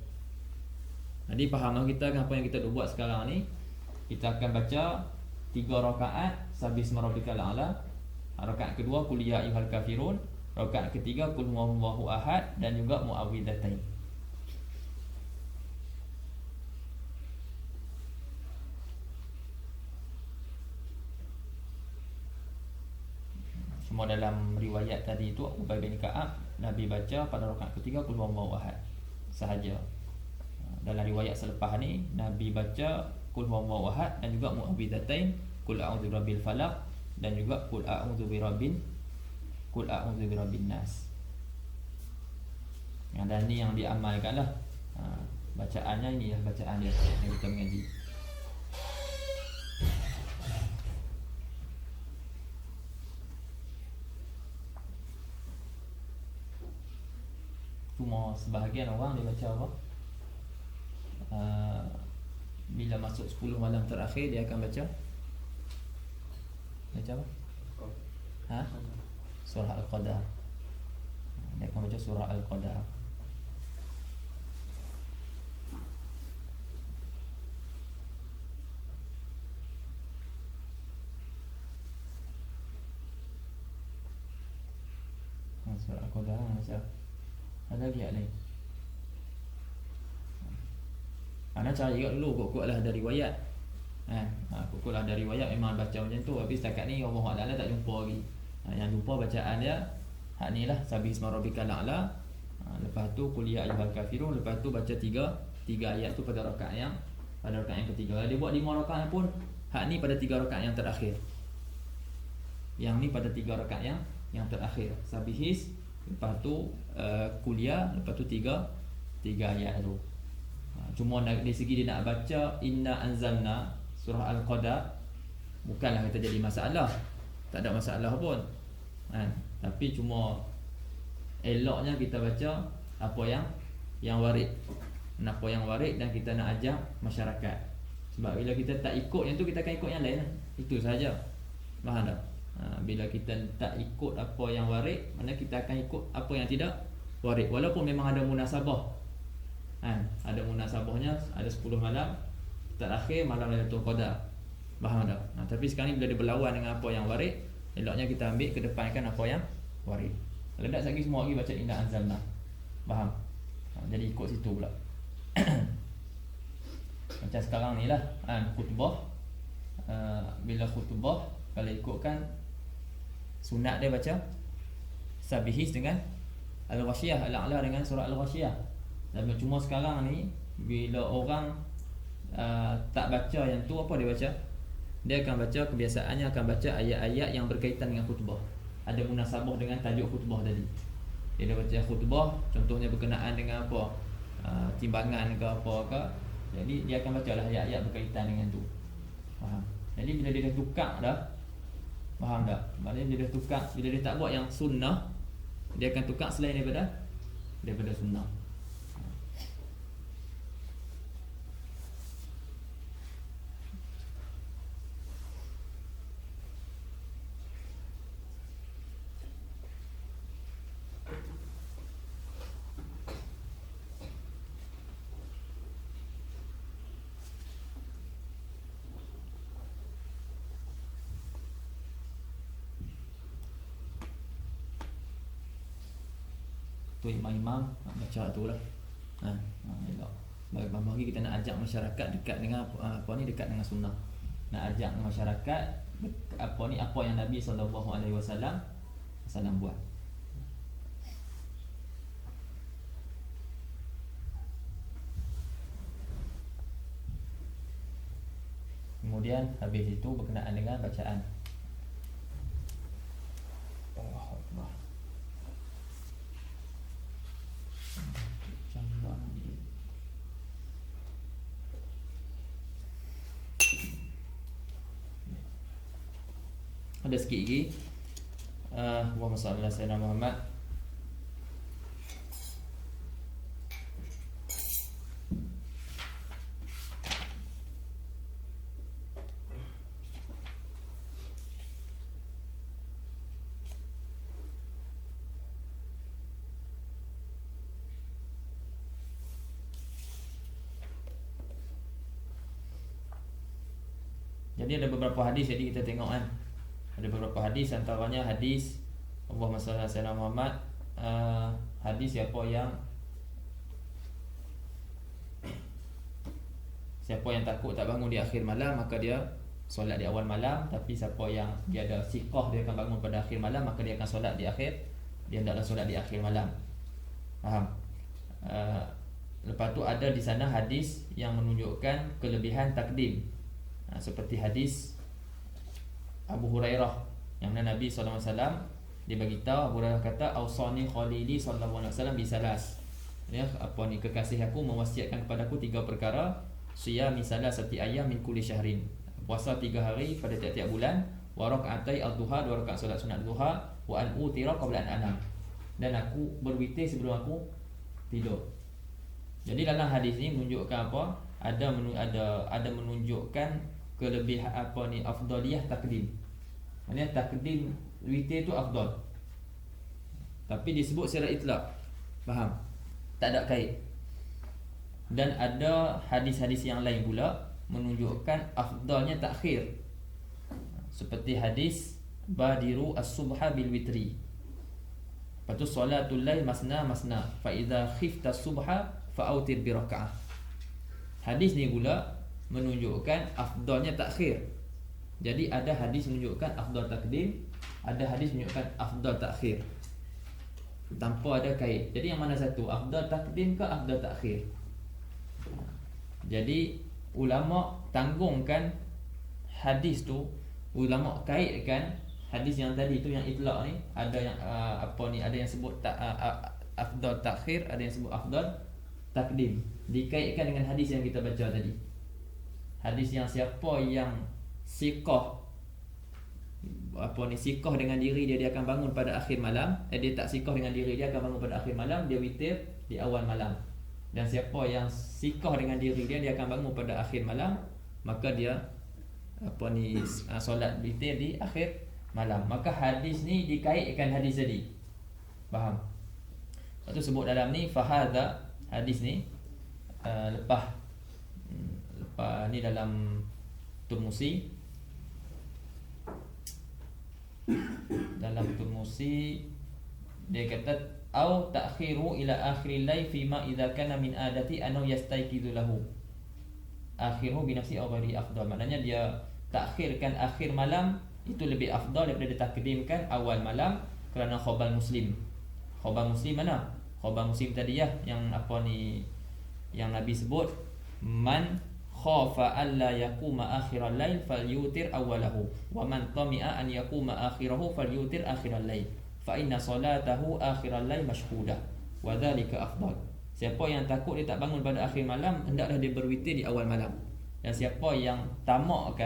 Jadi fahamlah kita apa yang kita buat sekarang ni. kita akan baca 3 rakaat Sabbihisma rabbikal a'la. Rakaat kedua Qul ya ayyuhal kafirun. Rakaat ketiga Qul huwallahu ahad dan juga Muawwidzatain. Semua dalam riwayat tadi itu Ubay bin Ka'ab, Nabi baca pada rakaat ketiga Qul huwallahu ahad sahaja. Dalam riwayat selepas ni Nabi baca Qul huwallahu ahad dan juga Muawwidzatain, Qul a'udzu birabbil falaq dan juga Qul a'udzu birabbin nas. Dan ni yang diamalkan lah. Bacaannya ini lah bacaan dia yang kita mengaji. Cuma sebahagian orang dia baca apa? Bila masuk 10 malam terakhir dia akan baca apa? Surah Al-Qadar. Dia akan baca surah Al-Qadar. Surah Al-Qadar macam ada lagi ada. Ana cari kat dulu kok-koklah dari riwayat. Kok-koklah dari riwayat memang baca macam tu. Habis setakat ni Allah Taala tak jumpa lagi. Yang jumpa bacaan dia hak ni lah Sabbihisma rabbikal a'la. Lepas tu Qul ya ayyuhal kafirun. Lepas tu baca 3 ayat tu pada rakaat yang ketiga. Dia buat 5 rakaat pun hak ni pada 3 rakaat yang terakhir. Yang ni pada 3 rakaat yang terakhir. Sabbihis, lepas tu kuliah, lepas tu 3 ayat tu. Cuma dari segi dia nak baca Inna anzalna surah Al-Qadar, bukanlah kita jadi masalah. Tak ada masalah pun. Tapi cuma eloknya kita baca apa yang warid. Apa yang warid dan kita nak ajak masyarakat. Sebab bila kita tak ikut yang tu, kita akan ikut yang lain lah. Itu saja. Faham tak? Bila kita tak ikut apa yang warid, mana kita akan ikut apa yang tidak warid. Walaupun memang ada munasabah. Ada munasabahnya, ada 10 malam terakhir malam Lailatul Qadar. Faham tak? Tapi sekarang ni bila dia berlawan dengan apa yang warid, eloknya kita ambil kedepankan apa yang warid. Kalau tak lagi semua lagi baca Inna anzalna. Faham? Jadi ikut situ pula. Macam sekarang ni lah khutbah. Bila khutbah, kalau ikutkan sunat dia baca Sabbihis dengan Al-Ghashiyah, Al-A'la dengan surah Al-Ghashiyah. Dan cuma sekarang ni bila orang tak baca yang tu, apa dia baca? Dia akan baca, kebiasaannya akan baca ayat-ayat yang berkaitan dengan khutbah. Ada munasabah dengan tajuk khutbah tadi. Dia baca khutbah, contohnya berkenaan dengan apa? Timbangan ke apa ke. Jadi dia akan baca lah ayat-ayat berkaitan dengan tu. Faham? Jadi bila dia dah tukar dah, faham tak? Maknanya bila dia tukar, bila dia tak buat yang sunnah, dia akan tukar selain daripada sunnah. Tu imam-imam baca tu lah. Elok. Bagi kita nak ajak masyarakat dekat dengan dekat dengan sunnah. Nak ajak masyarakat apa yang Nabi SAW buat. Kemudian habis itu berkenaan dengan bacaan. Allahu Akbar. Ada sikit lagi. Allahumma salli ala sayyidina Muhammad. Jadi ada beberapa hadis, jadi kita tengok kan. Ada beberapa hadis, antaranya hadis Allahumma salli ala sayyidina Muhammad, hadis siapa yang takut tak bangun di akhir malam, maka dia solat di awal malam. Tapi siapa yang dia ada siqah, dia akan bangun pada akhir malam, maka dia akan solat di akhir. Dia tidaklah solat di akhir malam. Faham? Lepas tu ada di sana hadis yang menunjukkan kelebihan takdim. Seperti hadis Abu Hurairah yang mana Nabi SAW dia bagi tahu, Abu Hurairah kata ausani khalili sallallahu alaihi wasallam bisalas. Ya, apa ni, kekasih aku mewasiatkan kepadaku 3 perkara. Siyami salasati ayyam min kulli syahrin. Puasa 3 hari pada tiap-tiap bulan, wa raka'atai ad-duha, 2 rakaat solat sunat duha, wa an utira qabla an anam. Dan aku berwitir sebelum aku tidur. Jadi dalam hadis ni menunjukkan apa? Ada menunjukkan kelebihan apa ni, afdaliyah takdim. Maksudnya takdim witir tu afdal. Tapi disebut secara itlaq. Faham? Tak ada kait. Dan ada hadis-hadis yang lain pula menunjukkan afdalnya takhir. Seperti hadis badiru as-subha bil witri. Lepas tu salatul lail masna masna, fa idza khifta subha fa autir bi raka'ah. Hadis ni pula menunjukkan afdalnya takhir. Jadi ada hadis menunjukkan afdal takdim, ada hadis menunjukkan afdal takhir, tanpa ada kait. Jadi yang mana satu, afdal takdim ke afdal takhir? Jadi ulama tanggungkan hadis tu, ulama kaitkan hadis yang tadi tu yang itlaq ni, ada yang ada yang sebut afdal takhir, ada yang sebut afdal takdim, dikaitkan dengan hadis yang kita baca tadi. Hadis yang siapa yang siqah siqah dengan diri dia, dia akan bangun pada akhir malam. Dia tak siqah dengan diri dia, akan bangun pada akhir malam, dia witir di awal malam. Dan siapa yang siqah dengan diri dia, dia akan bangun pada akhir malam, maka dia solat witir di akhir malam. Maka hadis ni dikaitkan hadis tadi. Faham? Lepas tu sebut dalam ni fahadha, hadis ni lepas ni dalam Turmusi. Dalam Turmusi dia kata au ta'khiru ila akhiril lail fima idza kana min adati annahu yastayqizu lahu akhiru bi nafsi aw ghairi afdal. Maknanya dia takhirkan akhir malam itu lebih afdal daripada ditakdimkan awal malam kerana khabar Muslim. Khabar Muslim mana? Khabar Muslim tadi ya, yang yang Nabi sebut, man khafa alla yaquma akhiral lail falyutir awwalahu wa man tami'a an yaquma akhirahu falyutir akhiral lail fa inna salatahu akhiral lail mashhudah wa dzalika afdal. Siapa yang takut dia tak bangun pada akhir malam, hendaklah dia berwitir di awal malam. Dan siapa yang tamak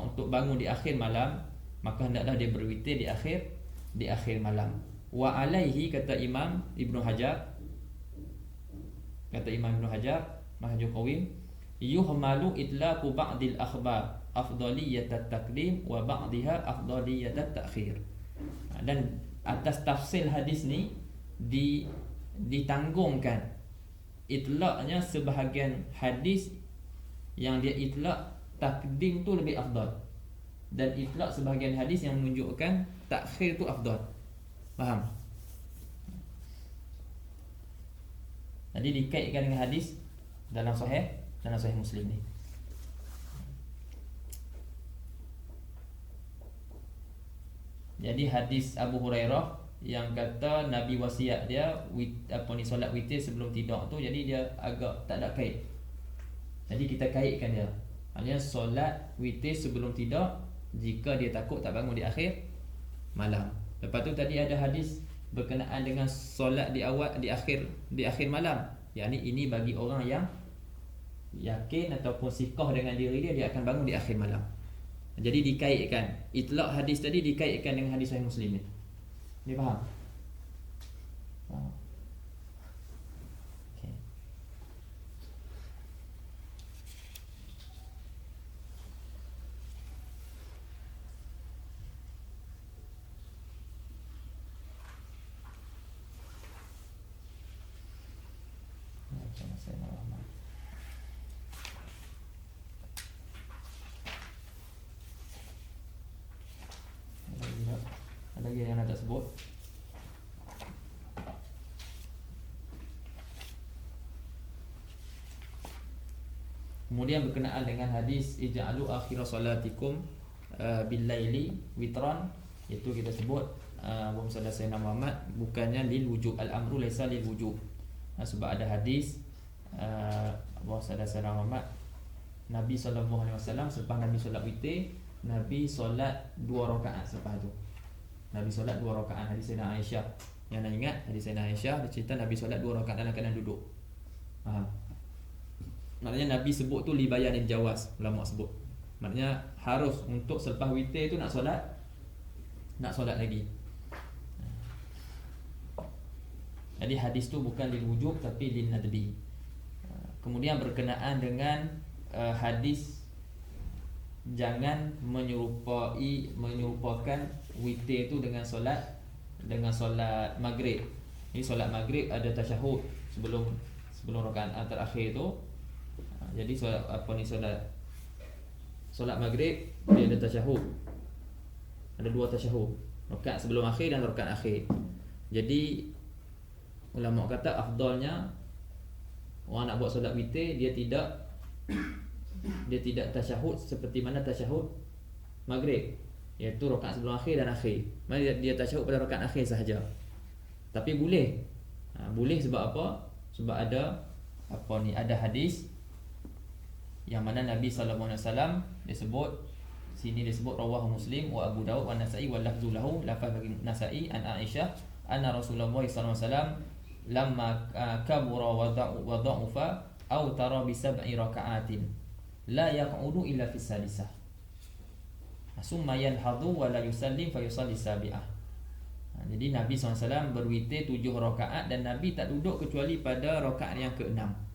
untuk bangun di akhir malam, maka hendaklah dia berwitir di akhir malam. Wa alaihi, kata Imam Ibnu Hajar Mahjul Qawim, yuhmalu itlaqu ba'dil akhbar afdaliyat at-taqdim wa ba'daha afdaliyat at-ta'khir. Dan atas tafsir hadis ni ditanggungkan itlaqnya sebahagian hadis yang dia itlaq takdim tu lebih afdal, dan itlaq sebahagian hadis yang menunjukkan takhir tu afdal. Faham? Jadi dikaitkan dengan hadis dalam sahih Muslim ni. Jadi hadis Abu Hurairah yang kata Nabi wasiat dia solat witir sebelum tidur tu, jadi dia agak tak ada kait. Jadi kita kaitkan dia. Maksudnya solat witir sebelum tidur jika dia takut tak bangun di akhir malam. Lepas tu tadi ada hadis berkenaan dengan solat di akhir malam. Yang ini bagi orang yang yakin ataupun siqah dengan diri dia akan bangun di akhir malam. Jadi dikaitkan itlaq hadis tadi dikaitkan dengan hadis Sahih Muslim ni. Ni faham? Okey. Macam saya nak sebut. Kemudian berkenaan dengan hadis ij'alu akhir salatikum bil laili witran, itu kita sebut Allahumma salli sayyidina Muhammad, bukannya lil wujub, al amru laisa lil wujub. Sebab ada hadis Allahumma salli sayyidina Muhammad, Nabi SAW selepas Nabi solat witir, Nabi solat 2 rakaat selepas tu. Nabi solat 2 rakaat. Hadis Sayyidina Aisyah, yang nak ingat hadis Sayyidina Aisyah, dia cerita Nabi solat 2 rakaat dalam keadaan duduk. Faham? Maknanya Nabi sebut tu li bayanil jawaz, ulama sebut. Maknanya harus untuk selepas witir tu nak solat lagi. Jadi hadis tu bukan lil wujub tapi lin nadbi. Kemudian berkenaan dengan hadis jangan menyerupakan witir tu dengan solat maghrib. Ini solat maghrib ada tasyahud sebelum rakaat terakhir tu. Jadi solat maghrib dia ada tasyahud. Ada 2 tasyahud, rakaat sebelum akhir dan rakaat akhir. Jadi ulama kata afdalnya orang nak buat solat witir dia tidak tasyahud seperti mana tasyahud maghrib, iaitu rakaat sebelum akhir dan akhir. Maksudnya dia tasyahud pada rakaat akhir sahaja. Tapi boleh. Boleh sebab apa? Sebab ada hadis yang mana Nabi sallallahu alaihi wasallam dia sebut rawahu Muslim wa Abu Dawud wa Nasa'i wa lafzu lahu, lafaz bagi Nasa'i an Aisyah anna Rasulullah sallallahu alaihi wasallam lamma kabura wa dha'ufa aw tara bi 7 raka'atin la yaq'udu illa fi salisah summa yanhadhu wa la yusallim fa yusalli sabi'ah. Jadi Nabi SAW berwitir 7 rakaat dan Nabi tak duduk kecuali pada rakaat yang ke-6.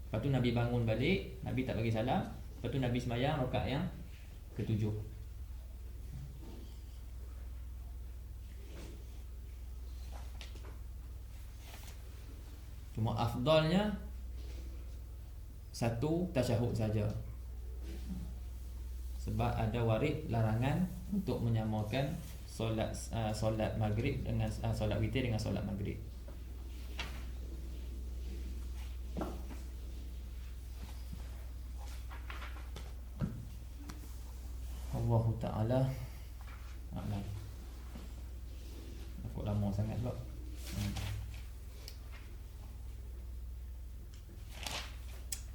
Lepas tu Nabi bangun balik, Nabi tak bagi salam. Lepas tu Nabi semayang rakaat yang ke-7. Cuma afdalnya 1 tasyahud saja. Sebab ada warid larangan untuk menyamakan solat maghrib dengan solat witir dengan solat maghrib. Allahu Ta'ala a'lam. Aku lama sangat pula.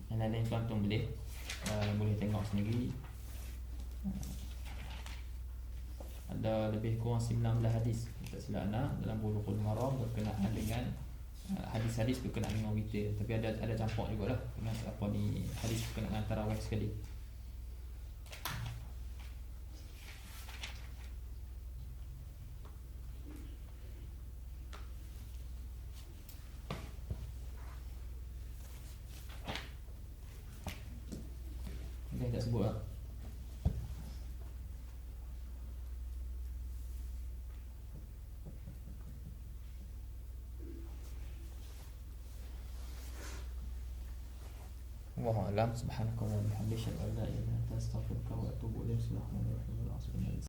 Yang lain tuan-tuan boleh tengok sendiri. Ada lebih kurang 19 hadis tak silap dalam Bulughul Maram berkenaan dengan hadis-hadis berkenaan dengan witir. Tapi ada campak jugalah dengan hadis berkenaan tarawih sekali. Dia tak sebut lah. Wallahu a'lam. Subhanakallahumma wa bihamdika asyhadu an la ilaha illa anta astaghfiruka wa atubu ilaik. Bismillahirrahmanirrahim.